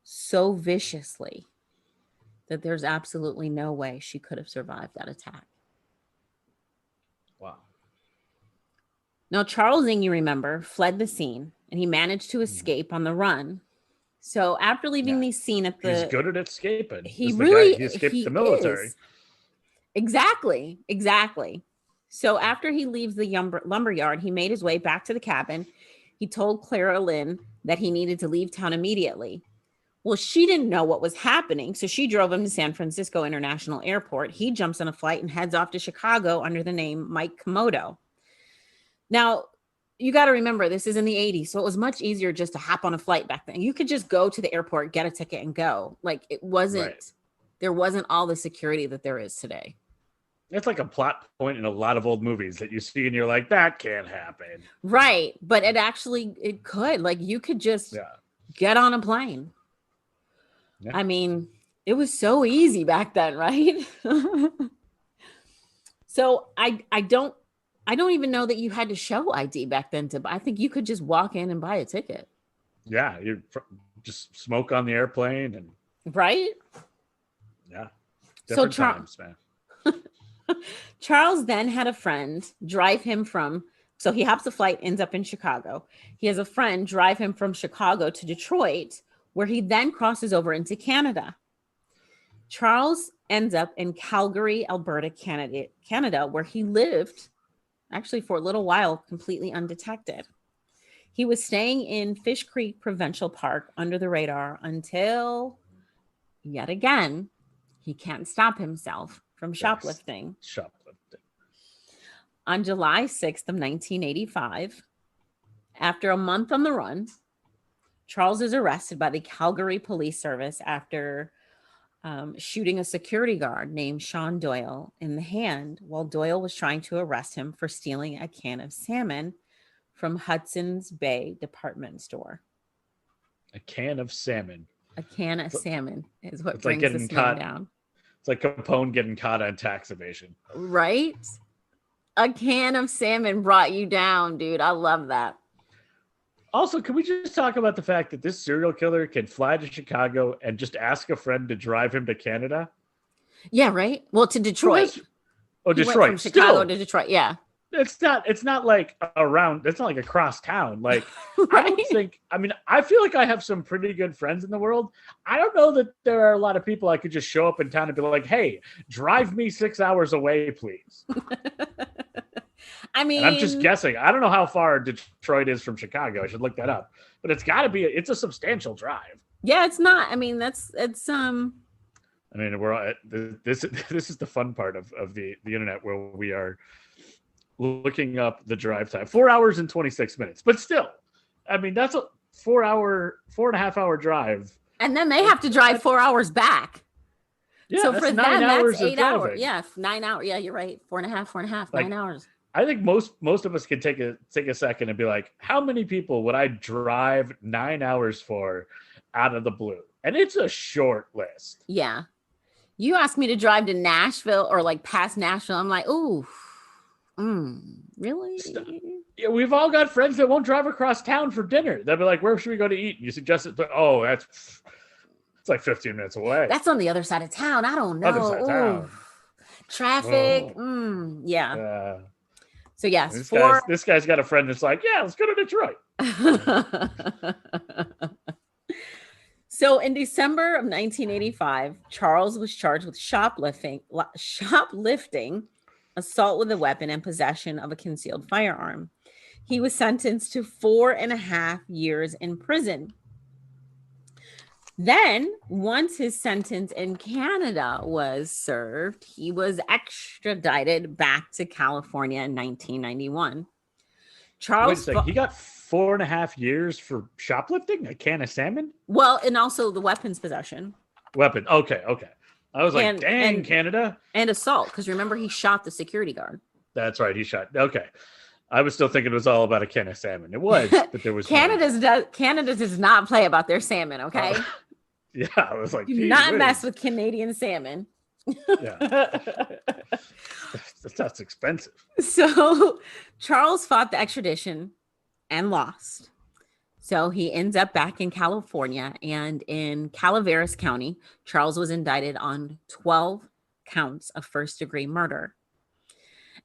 so viciously that there's absolutely no way she could have survived that attack. Wow. Now, Charles Ng, you remember, fled the scene and he managed to escape on the run. So after leaving the scene at the... He's good at escaping. He escaped the military. Is. Exactly. So after he leaves the lumberyard, he made his way back to the cabin. He told Clara Lynn that he needed to leave town immediately. Well, she didn't know what was happening, so she drove him to San Francisco International Airport. He jumps on a flight and heads off to Chicago under the name Mike Komodo. Now, you got to remember, this is in the 80s, so it was much easier just to hop on a flight back then. You could just go to the airport, get a ticket, and go. Like, it wasn't, There wasn't all the security that there is today. It's like a plot point in a lot of old movies that you see and you're like, that can't happen. Right, but it could. Like, you could just get on a plane. Yeah. I mean, it was so easy back then, right? So I don't even know that you had to show ID back then to buy. I think you could just walk in and buy a ticket. Yeah, you just smoke on the airplane and right. Yeah, different times, man. Charles then had a friend drive him from. So he hops a flight, ends up in Chicago. He has a friend drive him from Chicago to Detroit, where he then crosses over into Canada. Charles ends up in Calgary, Alberta, Canada, where he lived actually for a little while, completely undetected. He was staying in Fish Creek Provincial Park under the radar until, yet again, he can't stop himself from shoplifting. On July 6th of 1985, after a month on the run, Charles is arrested by the Calgary Police Service after shooting a security guard named Sean Doyle in the hand while Doyle was trying to arrest him for stealing a can of salmon from Hudson's Bay department store. A can of salmon. A can of salmon is what brings this man down. It's like Capone getting caught on tax evasion. Right? A can of salmon brought you down, dude. I love that. Also, can we just talk about the fact that this serial killer can fly to Chicago and just ask a friend to drive him to Canada? Yeah, right? Well, to Detroit. Detroit. From Chicago to Detroit, yeah. It's not like it's not like across town. Like, right? I feel like I have some pretty good friends in the world. I don't know that there are a lot of people I could just show up in town and be like, hey, drive me 6 hours away, please. I mean, and I'm just guessing. I don't know how far Detroit is from Chicago. I should look that up. But it's got to be. It's a substantial drive. Yeah, it's not. I mean, it's. I mean, we're this is the fun part of the internet where we are looking up the drive time. 4 hours and 26 minutes. But still, I mean, that's a 4.5 hour drive. And then they have to drive 4 hours back. Yeah, So that's for 9 them, hours that's of 8 hours. driving. Yeah, 9 hours. Yeah, you're right. 4.5, Like, 9 hours. I think most of us could take a second and be like, how many people would I drive 9 hours for out of the blue? And it's a short list. Yeah. You asked me to drive to Nashville or like past Nashville. I'm like, ooh, really? Yeah, we've all got friends that won't drive across town for dinner. They'll be like, where should we go to eat? And you suggest it, but it's like 15 minutes away. That's on the other side of town. I don't know. Other side of town. Traffic. Yeah. So yes, this guy's got a friend that's like, yeah, let's go to Detroit. So in December of 1985, Charles was charged with shoplifting, assault with a weapon, and possession of a concealed firearm. He was sentenced to 4.5 years in prison. Then, once his sentence in Canada was served, he was extradited back to California in 1991. Wait a second, he got 4.5 years for shoplifting a can of salmon? Well, and also the weapons possession. Weapon. Okay. I was like, dang, Canada. And assault, because remember, he shot the security guard. That's right, he shot. Okay. I was still thinking it was all about a can of salmon. It was, but there was Canada does not play about their salmon, okay? Yeah, I was like, do not mess with Canadian salmon. Yeah. That's expensive. So Charles fought the extradition and lost. So he ends up back in California, and in Calaveras County, Charles was indicted on 12 counts of first-degree murder.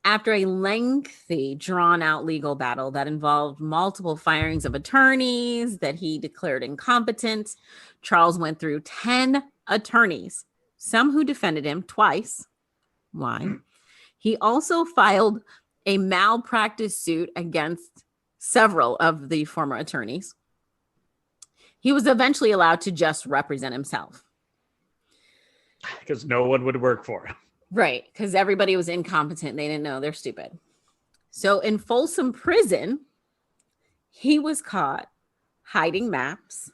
After a lengthy, drawn-out legal battle that involved multiple firings of attorneys that he declared incompetent, Charles went through 10 attorneys, some who defended him twice. Why? He also filed a malpractice suit against several of the former attorneys. He was eventually allowed to just represent himself. Because no one would work for him. Right, because everybody was incompetent. They didn't know. They're stupid. So in Folsom Prison, he was caught hiding maps,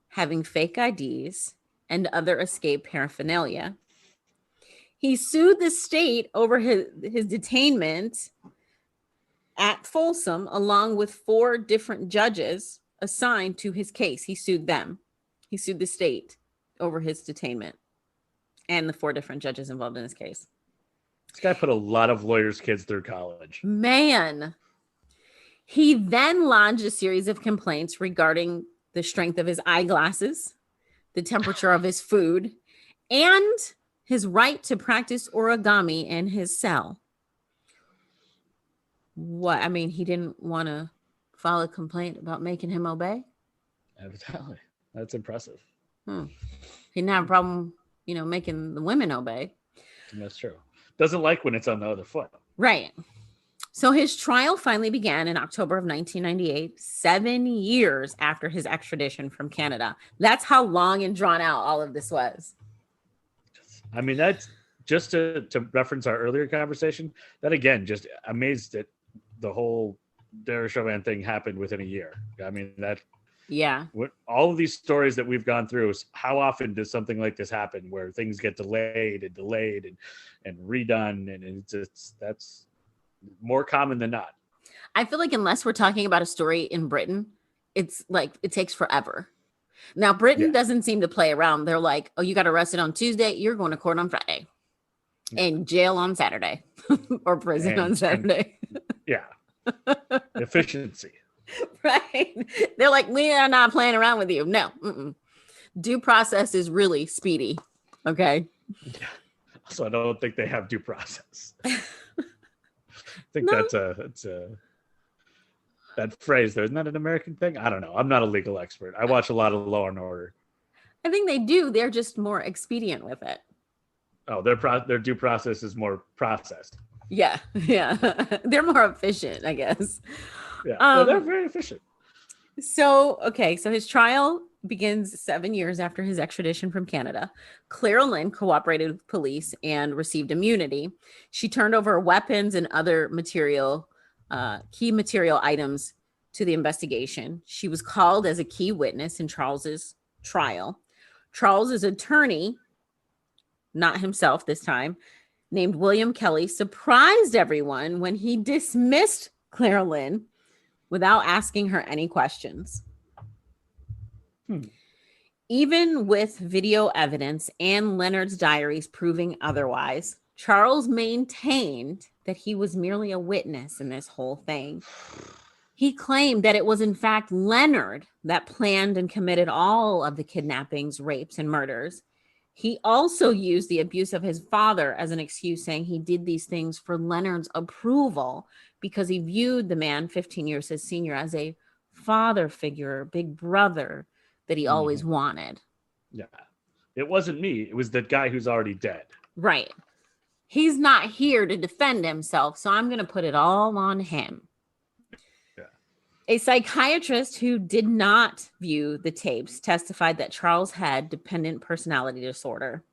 having fake IDs, and other escape paraphernalia. He sued the state over his detainment at Folsom, along with 4 different judges assigned to his case. He sued them. He sued the state over his detainment and the 4 different judges involved in his case. This guy put a lot of lawyers' kids through college. Man. He then lodged a series of complaints regarding the strength of his eyeglasses, the temperature of his food, and his right to practice origami in his cell. What? I mean, he didn't want to file a complaint about making him obey? Evidently. That's impressive. He didn't have a problem, making the women obey. That's true. Doesn't like when it's on the other foot. Right. So his trial finally began in October of 1998, 7 years after his extradition from Canada. That's how long and drawn out all of this was. I mean, that's just to reference our earlier conversation. That again, just amazed that the whole Derek Chauvin thing happened within a year. I mean, what all of these stories that we've gone through is how often does something like this happen where things get delayed and redone, and that's more common than not. I feel like unless we're talking about a story in Britain, it's like it takes forever. Now, Britain doesn't seem to play around. They're like, oh, you got arrested on Tuesday. You're going to court on Friday and jail on Saturday or prison on Saturday. Efficiency. Right. They're like, we are not playing around with you. No. Due process is really speedy. Okay. Yeah. So I don't think they have due process. I think that's that phrase though. Isn't that an American thing? I don't know. I'm not a legal expert. I watch a lot of Law and Order. I think they do. They're just more expedient with it. Oh, their due process is more processed. Yeah. They're more efficient, I guess. Yeah, they're very efficient. So his trial begins 7 years after his extradition from Canada. Clara Lynn cooperated with police and received immunity. She turned over weapons and other key material items to the investigation. She was called as a key witness in Charles's trial. Charles's attorney not himself this time, named William Kelly, surprised everyone when he dismissed Clara Lynn without asking her any questions. Even with video evidence and Leonard's diaries proving otherwise, Charles maintained that he was merely a witness in this whole thing. He claimed that it was in fact Leonard that planned and committed all of the kidnappings, rapes, and murders. He also used the abuse of his father as an excuse, saying he did these things for Leonard's approval because he viewed the man 15 years his senior as a father figure, big brother that he always wanted. Yeah. It wasn't me. It was the guy who's already dead. Right. He's not here to defend himself, so I'm going to put it all on him. A psychiatrist who did not view the tapes testified that Charles had dependent personality disorder.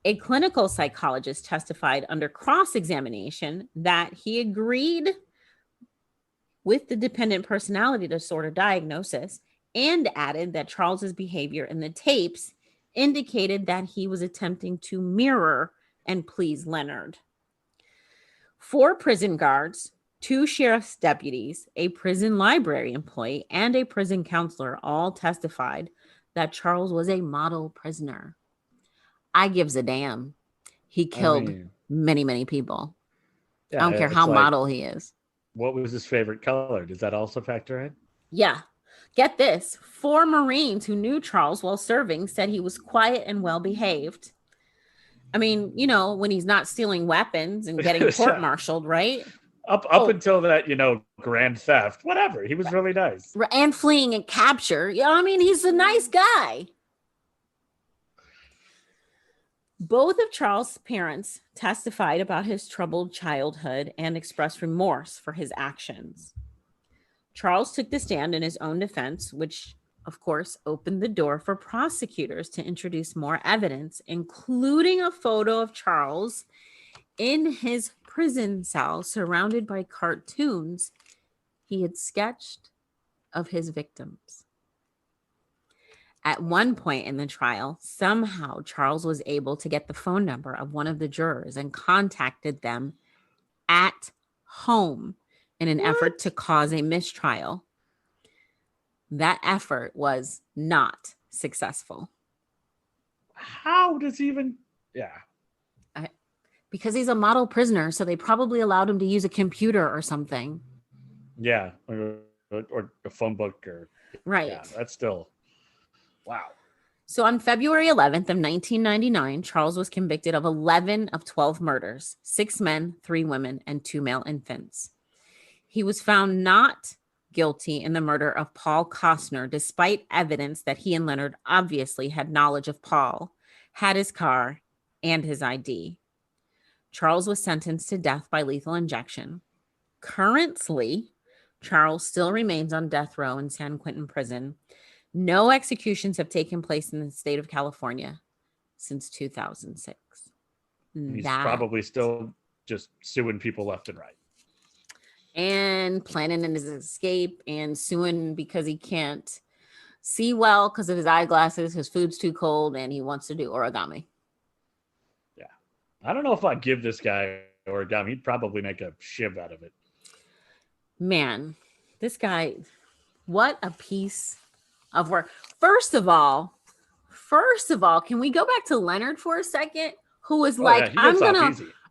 A clinical psychologist testified under cross-examination that he agreed with the dependent personality disorder diagnosis and added that Charles's behavior in the tapes indicated that he was attempting to mirror and please Leonard. 4 prison guards, 2 sheriff's deputies, a prison library employee, and a prison counselor all testified that Charles was a model prisoner. I gives a damn. He killed many, many people. I don't care how model he is. What was his favorite color? Does that also factor in? Yeah. Get this. 4 Marines who knew Charles while serving said he was quiet and well behaved. I mean, you know, when he's not stealing weapons and getting court-martialed, right? Up until that, grand theft, whatever. He was really nice. And fleeing and capture. I mean, he's a nice guy. Both of Charles' parents testified about his troubled childhood and expressed remorse for his actions. Charles took the stand in his own defense, which, of course, opened the door for prosecutors to introduce more evidence, including a photo of Charles in his prison cell surrounded by cartoons he had sketched of his victims. At one point in the trial, somehow Charles was able to get the phone number of one of the jurors and contacted them at home in an effort to cause a mistrial. That effort was not successful. How does he even... Yeah. Because he's a model prisoner, so they probably allowed him to use a computer or something. Yeah, or a phone book. Right. Yeah, that's still... Wow. So on February 11th of 1999, Charles was convicted of 11 of 12 murders, 6 men, 3 women, and 2 male infants. He was found not guilty in the murder of Paul Costner, despite evidence that he and Leonard obviously had knowledge of Paul, had his car, and his ID. Charles was sentenced to death by lethal injection. Currently, Charles still remains on death row in San Quentin prison. No executions have taken place in the state of California since 2006. He's probably still just suing people left and right. And planning his escape and suing because he can't see well because of his eyeglasses, his food's too cold, and he wants to do origami. Yeah. I don't know if I'd give this guy origami. He'd probably make a shiv out of it. Man, this guy, what a piece of work. First of all, can we go back to Leonard for a second? Who was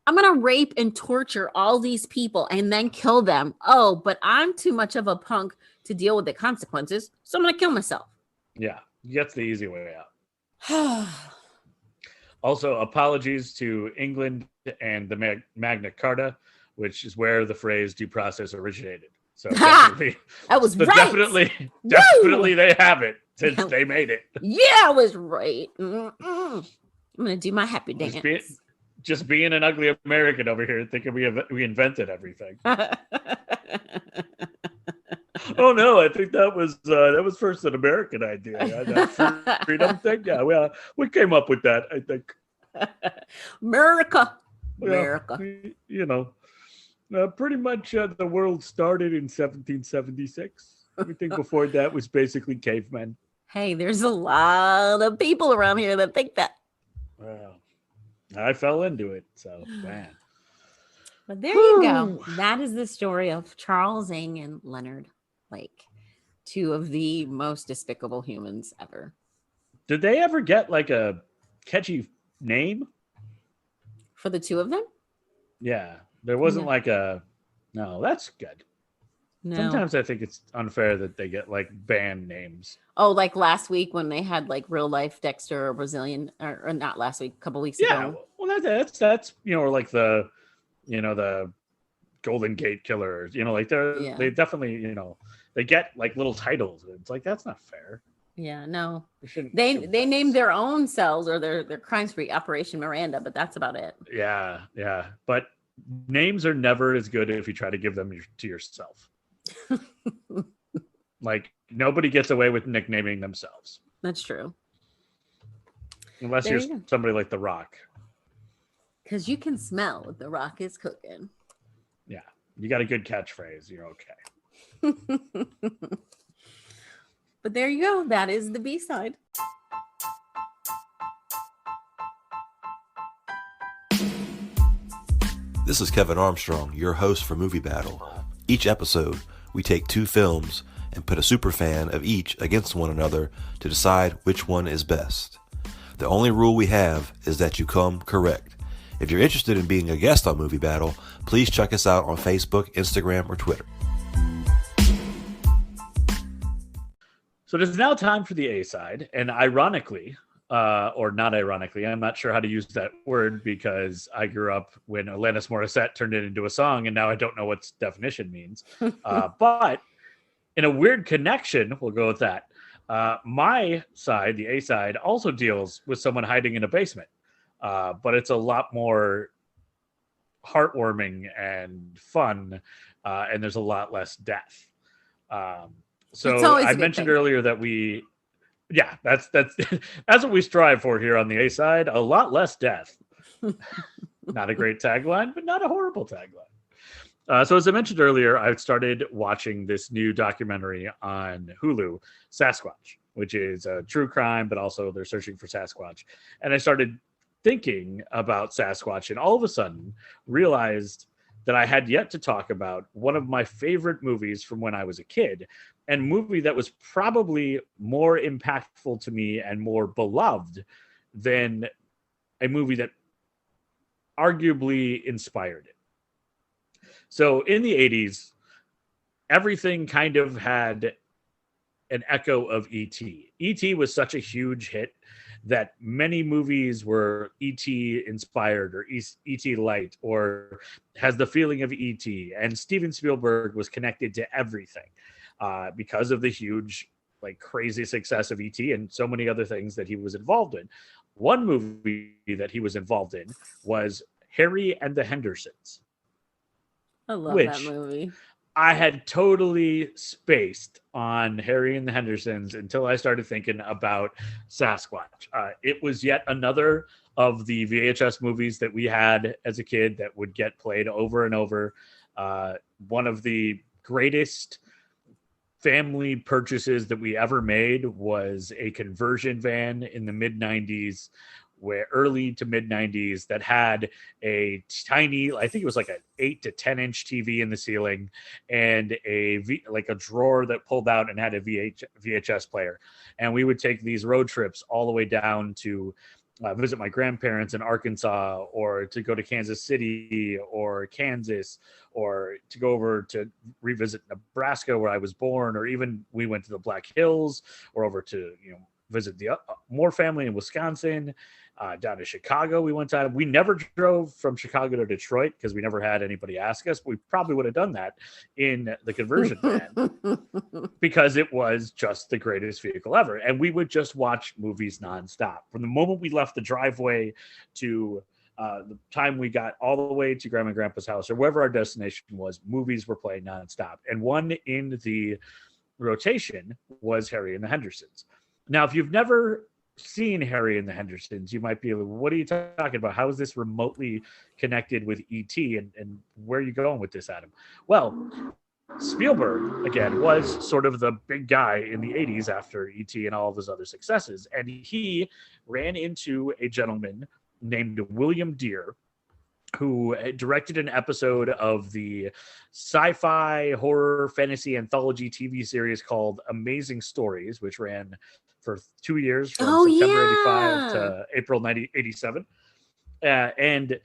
I'm going to rape and torture all these people and then kill them. Oh, but I'm too much of a punk to deal with the consequences, so I'm going to kill myself. Yeah, that's the easy way out. Also, apologies to England and the Magna Carta, which is where the phrase due process originated. So definitely, I was right. Definitely they have it since they made it. Yeah, I was right. I'm going to do my happy dance. Just being an ugly American over here thinking we invented everything. Oh no, I think that was first an American idea. That freedom thing. Yeah, we came up with that, I think. America. Pretty much the world started in 1776. Everything before that was basically cavemen. Hey, there's a lot of people around here that think that. Well, I fell into it. So, man. But there you go. That is the story of Charles Ng and Leonard Lake, two of the most despicable humans ever. Did they ever get like a catchy name? For the two of them? Yeah. There wasn't No. like a... No, that's good. No. Sometimes I think it's unfair that they get like band names. Oh, like last week when they had like real life Dexter or Brazilian, or not last week, a couple weeks Yeah. ago. Well, that's or like the Golden Gate Killers, like they definitely, they get like little titles. It's like, that's not fair. Yeah, no. They named their own cells or their crime spree Operation Miranda, but that's about it. Yeah. But names are never as good if you try to give them to yourself. Like nobody gets away with nicknaming themselves. That's true. Unless you're somebody like The Rock. Because you can smell what The Rock is cooking. Yeah. You got a good catchphrase. You're okay. But there you go. That is the B-side. This is Kevin Armstrong, your host for Movie Battle. Each episode, we take two films and put a superfan of each against one another to decide which one is best. The only rule we have is that you come correct. If you're interested in being a guest on Movie Battle, please check us out on Facebook, Instagram, or Twitter. So it is now time for the A-side, and ironically, or not ironically, I'm not sure how to use that word because I grew up when Alanis Morissette turned it into a song, and now I don't know what definition means. But in a weird connection, we'll go with that. My side, the A-side, also deals with someone hiding in a basement, but it's a lot more heartwarming and fun, and there's a lot less death. So I mentioned earlier that that's that's what we strive for here on the A-side. A lot less death. Not a great tagline, but not a horrible tagline. So as I mentioned earlier, I started watching this new documentary on Hulu, Sasquatch, which is a true crime, but also they're searching for Sasquatch. And I started thinking about Sasquatch and all of a sudden realized that I had yet to talk about one of my favorite movies from when I was a kid, and movie that was probably more impactful to me and more beloved than a movie that arguably inspired it. So in the 80s, everything kind of had an echo of E.T. E.T. was such a huge hit that many movies were E.T. inspired or E.T. light or has the feeling of E.T. And Steven Spielberg was connected to everything because of the huge, like crazy success of E.T. and so many other things that he was involved in. One movie that he was involved in was Harry and the Hendersons. I love that movie. I had totally spaced on Harry and the Hendersons until I started thinking about Sasquatch. It was yet another of the VHS movies that we had as a kid that would get played over and over. One of the greatest family purchases that we ever made was a conversion van in the mid-90s, where early to mid 90s, that had a tiny, I think it was like an 8 to 10 inch TV in the ceiling and a drawer that pulled out and had a VHS player. And we would take these road trips all the way down to visit my grandparents in Arkansas, or to go to Kansas City or Kansas, or to go over to revisit Nebraska where I was born, or even we went to the Black Hills, or over to, visit the Moore family in Wisconsin. Down to Chicago, we went to. We never drove from Chicago to Detroit because we never had anybody ask us. We probably would have done that in the conversion van because it was just the greatest vehicle ever. And we would just watch movies nonstop from the moment we left the driveway to the time we got all the way to Grandma and Grandpa's house or wherever our destination was. Movies were playing nonstop, and one in the rotation was Harry and the Hendersons. Now, if you've never seen Harry and the Hendersons, you might be like, what are you talking about? How is this remotely connected with E.T. and where are you going with this, Adam? Well, Spielberg, again, was sort of the big guy in the 80s after E.T. and all of his other successes. And he ran into a gentleman named William Deere, who directed an episode of the sci-fi horror fantasy anthology TV series called Amazing Stories, which ran for 2 years from September 85 to April 1987. And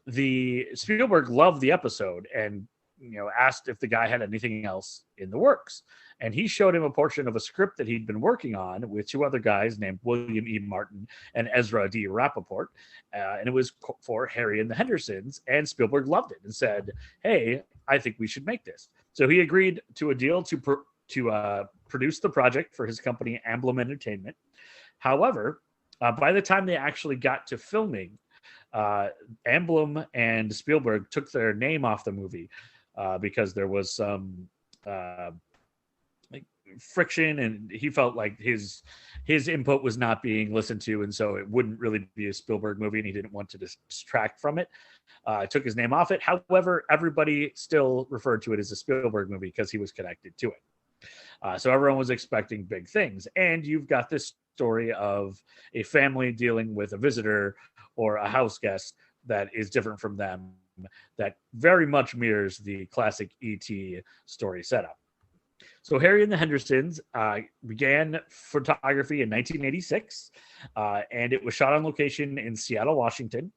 the Spielberg loved the episode and asked if the guy had anything else in the works. And he showed him a portion of a script that he'd been working on with 2 other guys named William E. Martin and Ezra D. Rappaport. And it was for Harry and the Hendersons. And Spielberg loved it and said, hey, I think we should make this. So he agreed to a deal to produce the project for his company, Amblin Entertainment. However, by the time they actually got to filming, Amblin and Spielberg took their name off the movie because there was some friction, and he felt like his input was not being listened to, and so it wouldn't really be a Spielberg movie, and he didn't want to distract from it. Took his name off it. However, everybody still referred to it as a Spielberg movie because he was connected to it. So everyone was expecting big things, and you've got this story of a family dealing with a visitor or a house guest that is different from them, that very much mirrors the classic E.T. story setup. So Harry and the Hendersons began photography in 1986, and it was shot on location in Seattle, Washington,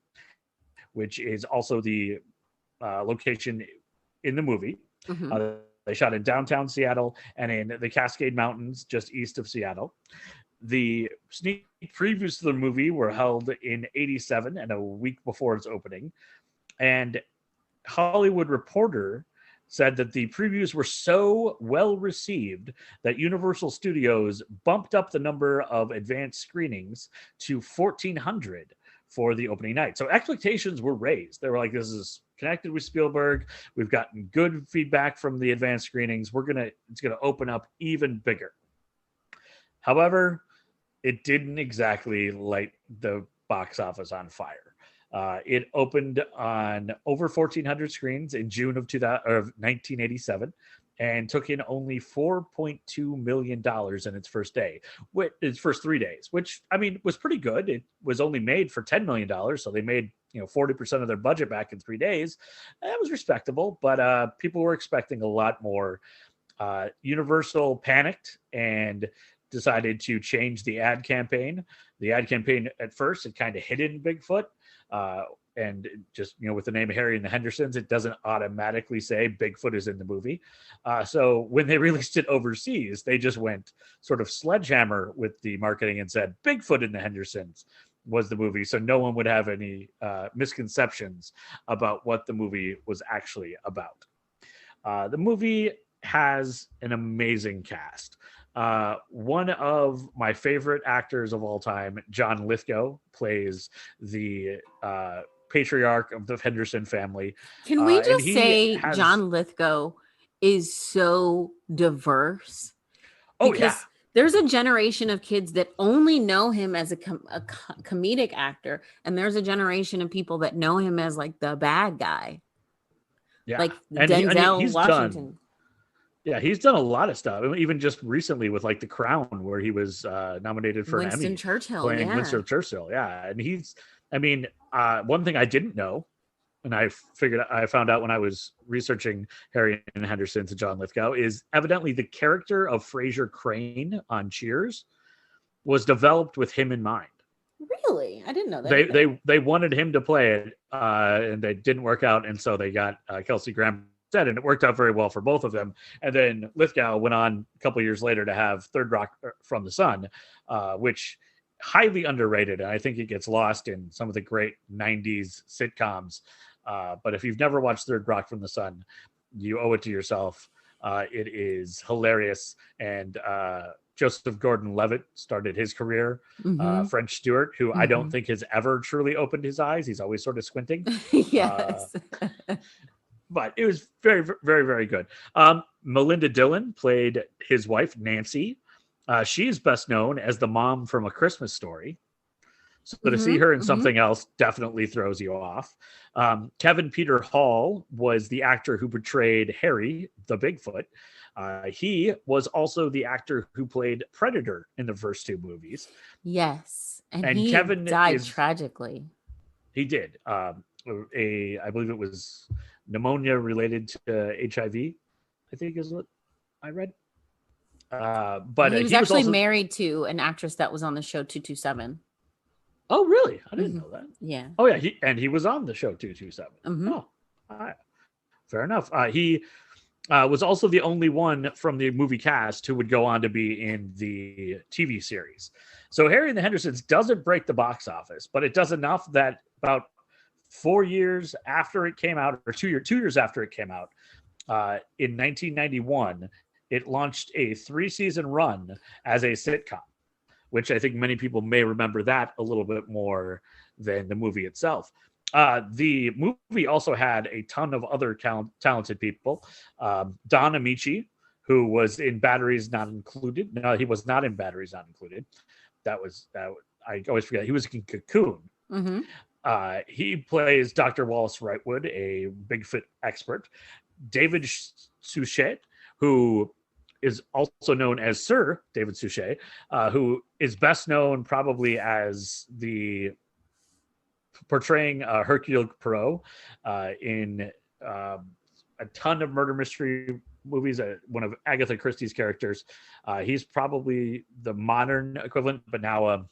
which is also the location in the movie. Mm-hmm. They shot in downtown Seattle and in the Cascade Mountains just east of Seattle. The sneak previews to the movie were held in 87 and a week before its opening. And Hollywood Reporter said that the previews were so well received that Universal Studios bumped up the number of advanced screenings to 1,400 for the opening night. So expectations were raised. They were like, this is connected with Spielberg. We've gotten good feedback from the advanced screenings. It's gonna open up even bigger. However, it didn't exactly light the box office on fire. It opened on over 1,400 screens in June of 1987 and took in only $4.2 million in its first 3 days, which, I mean, was pretty good. It was only made for $10 million, so they made 40% of their budget back in 3 days. That was respectable, but people were expecting a lot more. Universal panicked and decided to change the ad campaign. The ad campaign at first, it kind of hidden Bigfoot. And just, with the name of Harry and the Hendersons, it doesn't automatically say Bigfoot is in the movie. So when they released it overseas, they just went sort of sledgehammer with the marketing and said Bigfoot and the Hendersons was the movie. So no one would have any misconceptions about what the movie was actually about. The movie has an amazing cast. One of my favorite actors of all time, John Lithgow, plays the patriarch of the Henderson family. Can we just say John Lithgow is so diverse? Because there's a generation of kids that only know him as a comedic actor, and there's a generation of people that know him as like the bad guy. Yeah, like Denzel Washington. He's done a lot of stuff. Even just recently with like The Crown, where he was nominated for an Emmy. Winston Churchill. Yeah. And one thing I didn't know, and I found out when I was researching Harry and Henderson to John Lithgow, is evidently the character of Fraser Crane on Cheers was developed with him in mind. Really? I didn't know that. They wanted him to play it, and they didn't work out, and so they got Kelsey Grammer. And it worked out very well for both of them. And then Lithgow went on a couple of years later to have Third Rock from the Sun, which highly underrated. And I think it gets lost in some of the great 90s sitcoms. But if you've never watched Third Rock from the Sun, you owe it to yourself. It is hilarious. And Joseph Gordon-Levitt started his career. Mm-hmm. French Stewart, who I don't think has ever truly opened his eyes. He's always sort of squinting. Yes. But it was very, very, very good. Melinda Dillon played his wife, Nancy. She is best known as the mom from A Christmas Story. So to see her in something else definitely throws you off. Kevin Peter Hall was the actor who portrayed Harry, the Bigfoot. He was also the actor who played Predator in the first 2 movies. Yes. And he Kevin died tragically. He did. I believe it was pneumonia related to HIV, I think is what I read. But he was he was actually also married to an actress that was on the show 227. Oh, really? I didn't know that. Yeah. Oh, yeah. He was on the show 227. Mhm. Oh, all right. Fair enough. He was also the only one from the movie cast who would go on to be in the TV series. So Harry and the Hendersons doesn't break the box office, but it does enough that about 4 years after it came out, or 2 years after it came out, in 1991, it launched a 3-season run as a sitcom, which I think many people may remember that a little bit more than the movie itself. The movie also had a ton of other talented people. Don Amici, who was in Batteries Not Included. No, he was not in Batteries Not Included. That I always forget. He was in Cocoon. Mm-hmm. He plays Dr. Wallace Wrightwood, a Bigfoot expert. David Suchet, who is also known as Sir David Suchet, who is best known probably as the portraying Hercule Poirot in a ton of murder mystery movies. One of Agatha Christie's characters. He's probably the modern equivalent, but now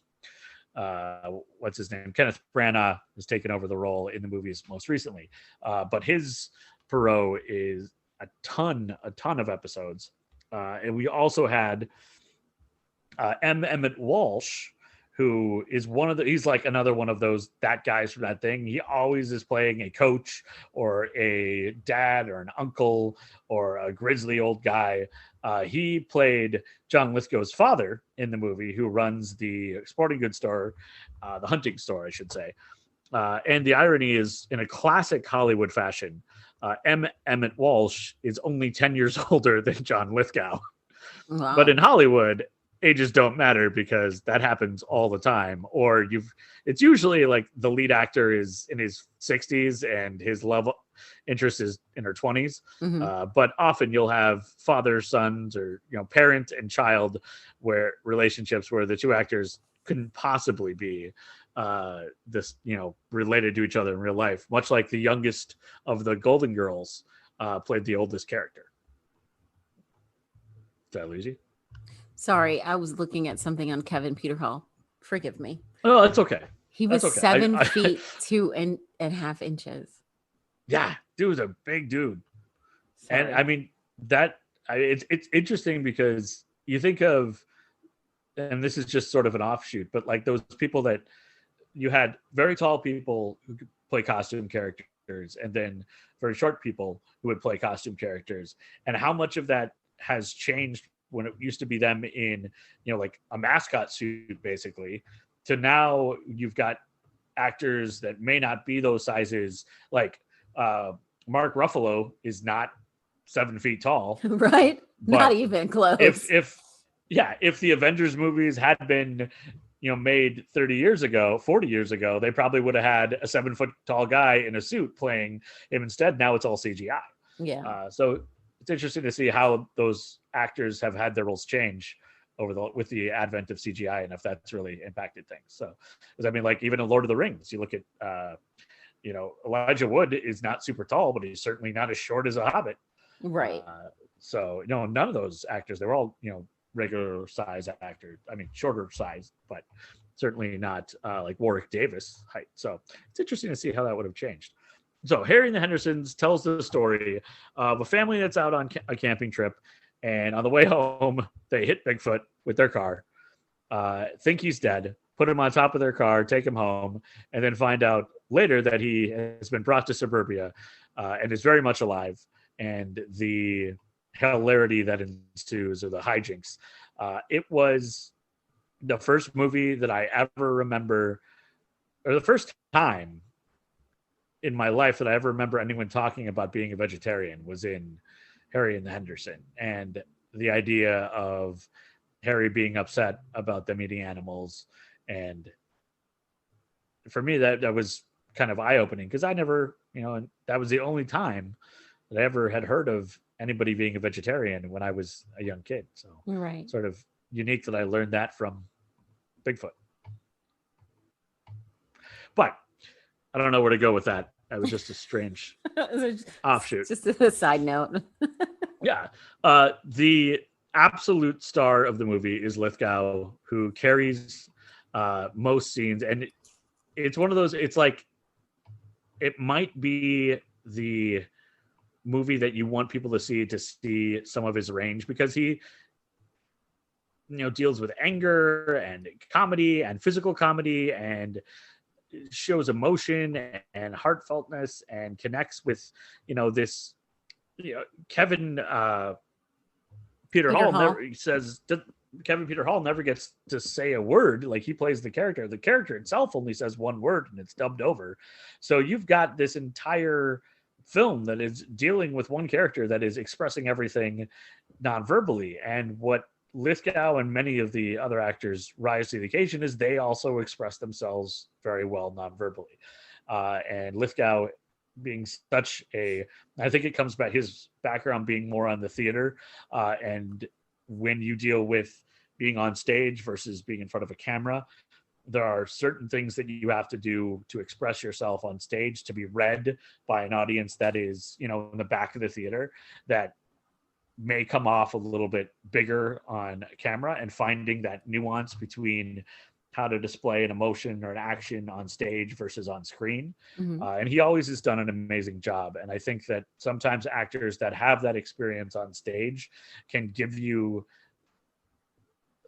what's his name? Kenneth Branagh has taken over the role in the movies most recently. But his Poirot is a ton of episodes. And we also had M. Emmett Walsh, who is he's like another one of that guys from that thing. He always is playing a coach or a dad or an uncle or a grizzly old guy. He played John Lithgow's father in the movie, who runs the sporting goods store, the hunting store, I should say. And the irony is, in a classic Hollywood fashion, M. Emmett Walsh is only 10 years older than John Lithgow. Wow. But in Hollywood, ages don't matter because that happens all the time. Or it's usually like the lead actor is in his 60s and his love interest is in her 20s. Mm-hmm. But often you'll have father, sons, or parent and child relationships where the two actors couldn't possibly be related to each other in real life, much like the youngest of the Golden Girls played the oldest character. Did I lose you? Sorry, I was looking at something on Kevin Peterhall. Forgive me. Oh, that's okay. He was That's okay. 7 feet 2.5 inches. Yeah, dude was a big dude. Sorry. And I mean it's interesting because you think of, and this is just sort of an offshoot, but like those people that you had very tall people who could play costume characters, and then very short people who would play costume characters, and how much of that has changed when it used to be them in, like a mascot suit, basically, to now you've got actors that may not be those sizes. Like Mark Ruffalo is not 7 feet tall. Right? Not even close. If the Avengers movies had been, made 30 years ago, 40 years ago, they probably would have had a 7 foot tall guy in a suit playing him instead. Now it's all CGI. Yeah. So it's interesting to see how those actors have had their roles change with the advent of CGI, and if that's really impacted things. So, because I mean, like even in Lord of the Rings, you look at, Elijah Wood is not super tall, but he's certainly not as short as a Hobbit. Right. So, none of those actors, they were all, regular size actors. I mean, shorter size, but certainly not like Warwick Davis height. So it's interesting to see how that would have changed. So Harry and the Hendersons tells the story of a family that's out on a camping trip, and on the way home, they hit Bigfoot with their car, think he's dead, put him on top of their car, take him home, and then find out later that he has been brought to suburbia and is very much alive. And the hilarity that ensues, or the hijinks. It was the first movie that I ever remember, or the first time in my life that I ever remember anyone talking about being a vegetarian was in Harry and the Henderson, and the idea of Harry being upset about them eating animals. And for me, that was kind of eye-opening, because I never, and that was the only time that I ever had heard of anybody being a vegetarian when I was a young kid. So right. Sort of unique that I learned that from Bigfoot. But I don't know where to go with that. That was just a strange offshoot. Just a side note. Yeah. The absolute star of the movie is Lithgow, who carries most scenes. And it's one of those, it's like, it might be the movie that you want people to see some of his range, because he, deals with anger and comedy and physical comedy and shows emotion and heartfeltness and connects with, this, Kevin Peter Hall never says, Kevin Peter Hall never gets to say a word. Like, he plays the character. The character itself only says one word and it's dubbed over. So you've got this entire film that is dealing with one character that is expressing everything non-verbally. And what Lithgow and many of the other actors rise to the occasion is they also express themselves very well non-verbally. And Lithgow being I think it comes back, his background being more on the theater, and when you deal with being on stage versus being in front of a camera, there are certain things that you have to do to express yourself on stage to be read by an audience that is, in the back of the theater, that may come off a little bit bigger on camera, and finding that nuance between how to display an emotion or an action on stage versus on screen. Mm-hmm. And he always has done an amazing job. And I think that sometimes actors that have that experience on stage can give you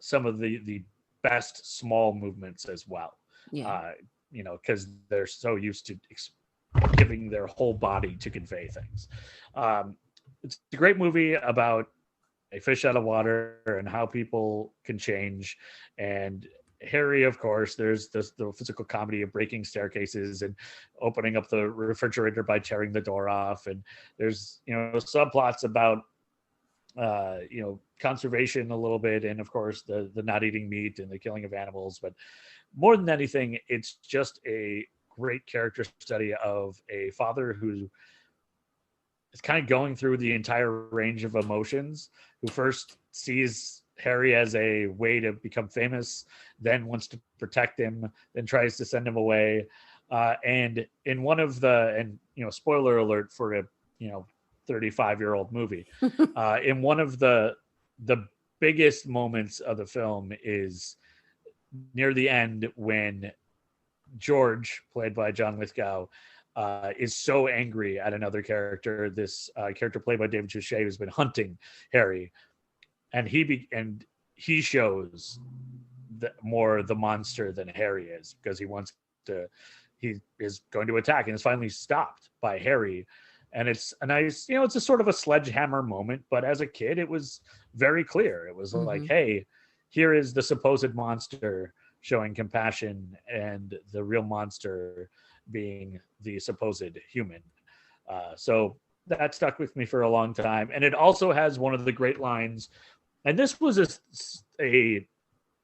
some of the best small movements as well. Yeah. Because they're so used to giving their whole body to convey things. It's a great movie about a fish out of water and how people can change. And Harry, of course, there's the physical comedy of breaking staircases and opening up the refrigerator by tearing the door off. And there's, subplots about, conservation a little bit. And of course, the not eating meat and the killing of animals. But more than anything, it's just a great character study of a father who is kind of going through the entire range of emotions, who first sees Harry as a way to become famous, then wants to protect him, then tries to send him away. And in one of spoiler alert for a, 35-year-old movie, in one of the biggest moments of the film is near the end, when George, played by John Lithgow, is so angry at another character, this character played by David Suchet, who's been hunting Harry, and he shows more the monster than Harry is, because he is going to attack and is finally stopped by Harry. And it's a nice, it's a sort of a sledgehammer moment, but as a kid, it was very clear. It was like, hey, here is the supposed monster showing compassion, and the real monster being the supposed human. So that stuck with me for a long time. And it also has one of the great lines, and this was a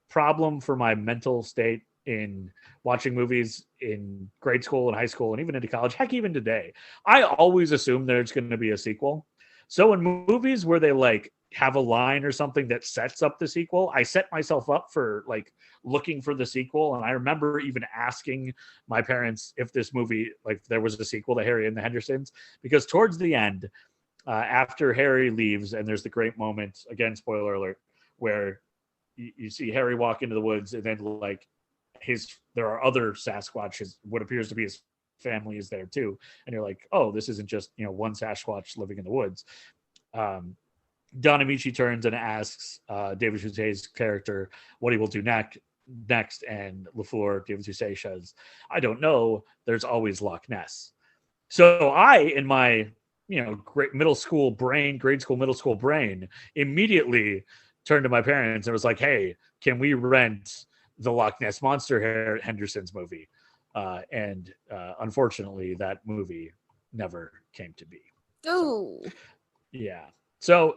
problem for my mental state in watching movies in grade school and high school and even into college, heck, even today. I always assume there's going to be a sequel. So in movies where they like have a line or something that sets up the sequel, I set myself up for like looking for the sequel. And I remember even asking my parents if this movie, like there was a sequel to Harry and the Hendersons, because towards the end, after Harry leaves, and there's the great moment, again, spoiler alert, where you see Harry walk into the woods, and then like there are other Sasquatches, what appears to be his family is there too. And you're like, oh, this isn't just, one Sasquatch living in the woods. Don Amici turns and asks David Suchet's character what he will do next. And LaFleur, David Suchet, says, I don't know. There's always Loch Ness. So I, in my, grade school, middle school brain, immediately turned to my parents and was like, hey, can we rent the Loch Ness Monster Hendersons movie? And unfortunately, that movie never came to be. Oh, yeah. So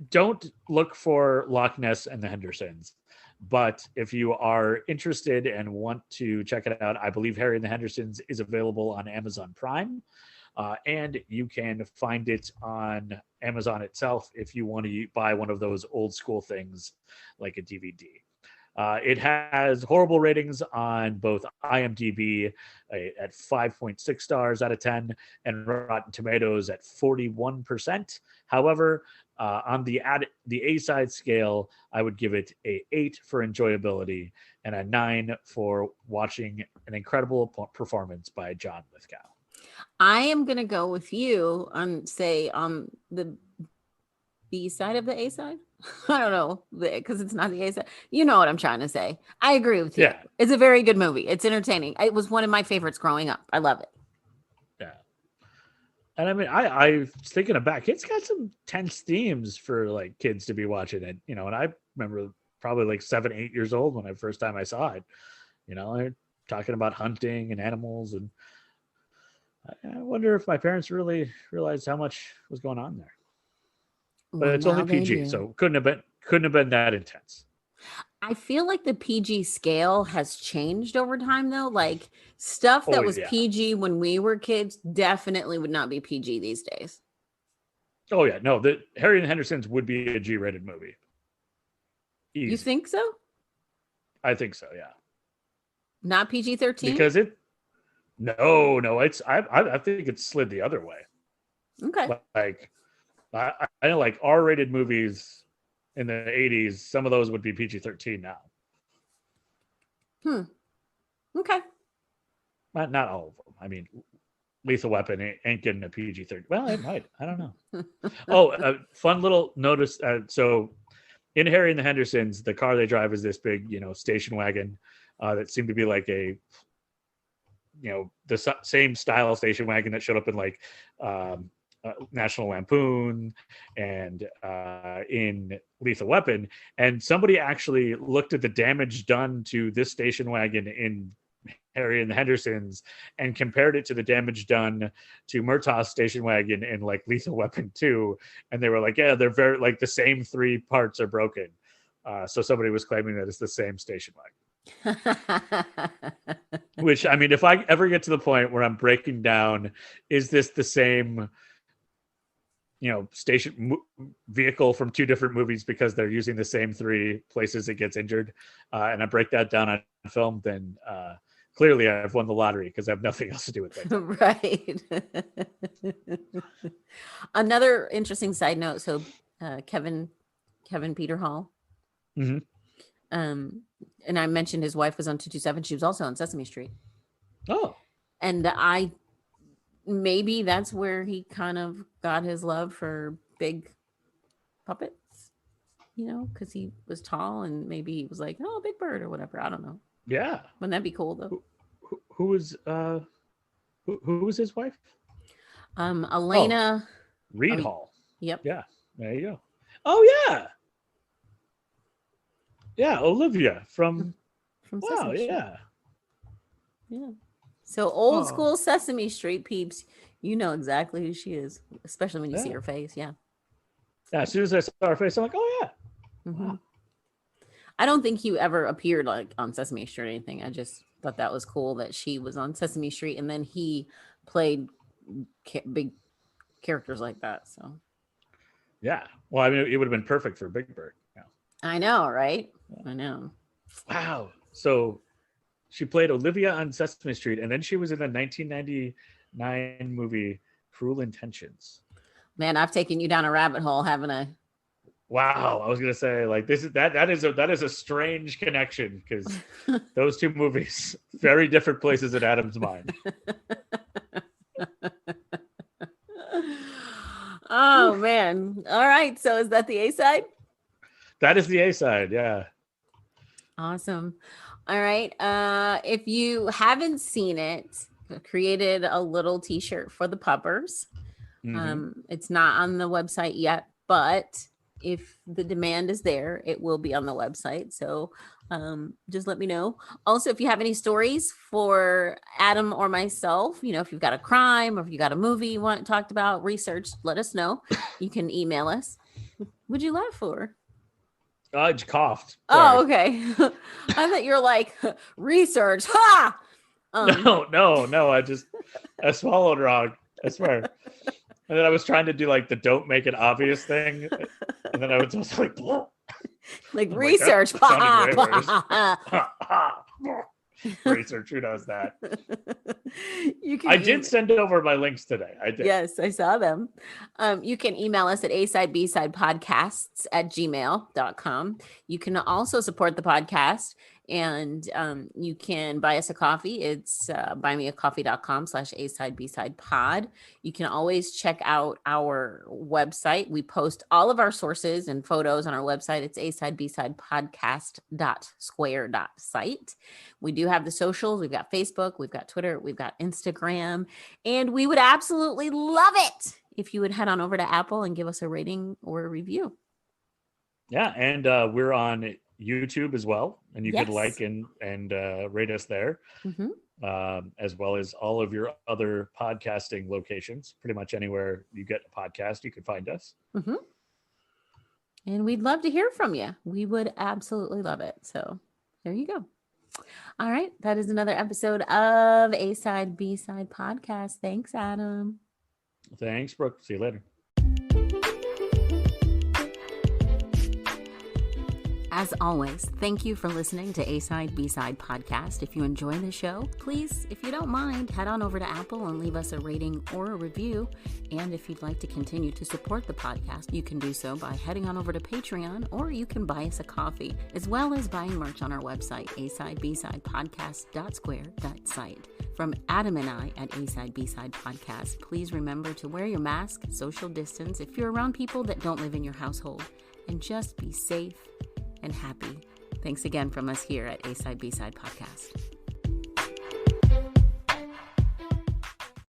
don't look for Loch Ness and the Hendersons. But if you are interested and want to check it out, I believe Harry and the Hendersons is available on Amazon Prime. And you can find it on Amazon itself if you want to buy one of those old school things like a DVD. It has horrible ratings on both IMDb at 5.6 stars out of 10 and Rotten Tomatoes at 41%. However, on the A-side scale, I would give it a 8 for enjoyability and a 9 for watching an incredible performance by John Lithgow. I am going to go with you on, say, on the B side of the A side. I don't know, because it's not the A side. You know what I'm trying to say. I agree with you. Yeah. It's a very good movie. It's entertaining. It was one of my favorites growing up. I love it. Yeah. And I mean, I was thinking back, it's got some tense themes for like kids to be watching it, you know, and I remember probably like 7, 8 years old when first time I saw it, you know, they're talking about hunting and animals. And I wonder if my parents really realized how much was going on there. But Well, it's only now they PG, do. so couldn't have been that intense. I feel like the PG scale has changed over time, though. Like stuff that Oh, was yeah. PG when we were kids definitely would not be PG these days. Oh yeah, no, the Harry and the Hendersons would be a G-rated movie. Easy. You think so? I think so, yeah. Not PG-13? Because it's I think it's slid the other way. Okay. Like I know, like R-rated movies in the 80s, some of those would be PG-13 now. Okay. Not all of them. I mean, Lethal Weapon ain't getting a PG-13. Well, it might. I don't know. Oh, fun little notice. So in Harry and the Hendersons, the car they drive is this big, you know, station wagon that seemed to be like a, you know, the same style station wagon that showed up in like National Lampoon and in Lethal Weapon. And somebody actually looked at the damage done to this station wagon in Harry and the Hendersons and compared it to the damage done to Murtaugh's station wagon in like Lethal Weapon 2. And they were like, yeah, they're very like the same 3 parts are broken. So somebody was claiming that it's the same station wagon. Which, I mean, if I ever get to the point where I'm breaking down, is this the same, you know, station vehicle from 2 different movies because they're using the same 3 places it gets injured, and I break that down on film, then clearly I've won the lottery because I have nothing else to do with it. Right. Another interesting side note. So Kevin Peter Hall. Mm-hmm. And I mentioned his wife was on 227. She was also on Sesame Street. Oh. And maybe that's where he kind of got his love for big puppets, you know, because he was tall and maybe he was like, oh, Big Bird or whatever. I don't know. Yeah. Wouldn't that be cool though? Who was his wife? Elena Reed Hall. Yep. Yeah. There you go. Oh yeah. Yeah, Olivia from Sesame Street. Yeah. Yeah. So old school Sesame Street peeps, you know exactly who she is, especially when you see her face. Yeah. Yeah. As soon as I saw her face, I'm like, oh yeah. Mm-hmm. Wow. I don't think he ever appeared like on Sesame Street or anything. I just thought that was cool that she was on Sesame Street and then he played big characters like that. So. Yeah. Well, I mean, it would have been perfect for Big Bird. Yeah. I know, right? I know. Wow. So she played Olivia on Sesame Street, and then she was in the 1999 movie Cruel Intentions. Man, I've taken you down a rabbit hole, haven't I? Wow. I was gonna say, like, that is a strange connection because those 2 movies, very different places in Adam's mind. Oh man. All right. So is that the A side? That is the A side, yeah. Awesome. All right. If you haven't seen it, I created a little t-shirt for the puppers. Mm-hmm. It's not on the website yet, but if the demand is there, it will be on the website. So just let me know. Also, if you have any stories for Adam or myself, you know, if you've got a crime or if you got a movie you want talked about, research, let us know. You can email us. What'd you laugh for? I just coughed. Oh, Sorry. okay. I thought you were like research. Ha! No. I swallowed wrong. I swear. And then I was trying to do like the don't make it obvious thing. And then I was just like, Like I'm research. that sounded way worse. Research, who knows that? I did send over my links today. I did. Yes, I saw them. You can email us at asidebsidepodcasts@gmail.com. You can also support the podcast, and you can buy us a coffee. It's buymeacoffee.com/asidebsidepod. You can always check out our website. We post all of our sources and photos on our website. It's asidebsidepodcast.square.site. We do have the socials. We've got Facebook, we've got Twitter, we've got Instagram, and we would absolutely love it if you would head on over to Apple and give us a rating or a review. Yeah, and we're on YouTube as well, and you can like and rate us there, as well as all of your other podcasting locations. Pretty much anywhere you get a podcast, you can find us. And we'd love to hear from you. We would absolutely love it. So there you go. All right. That is another episode of A Side, B Side Podcast. Thanks, Adam. Thanks, Brooke. See you later. As always, thank you for listening to A Side, B Side Podcast. If you enjoy the show, please, if you don't mind, head on over to Apple and leave us a rating or a review. And if you'd like to continue to support the podcast, you can do so by heading on over to Patreon, or you can buy us a coffee, as well as buying merch on our website, asidebsidepodcast.square.site. From Adam and I at A Side, B Side Podcast, please remember to wear your mask, social distance if you're around people that don't live in your household, and just be safe and happy. Thanks again from us here at A Side, B Side Podcast.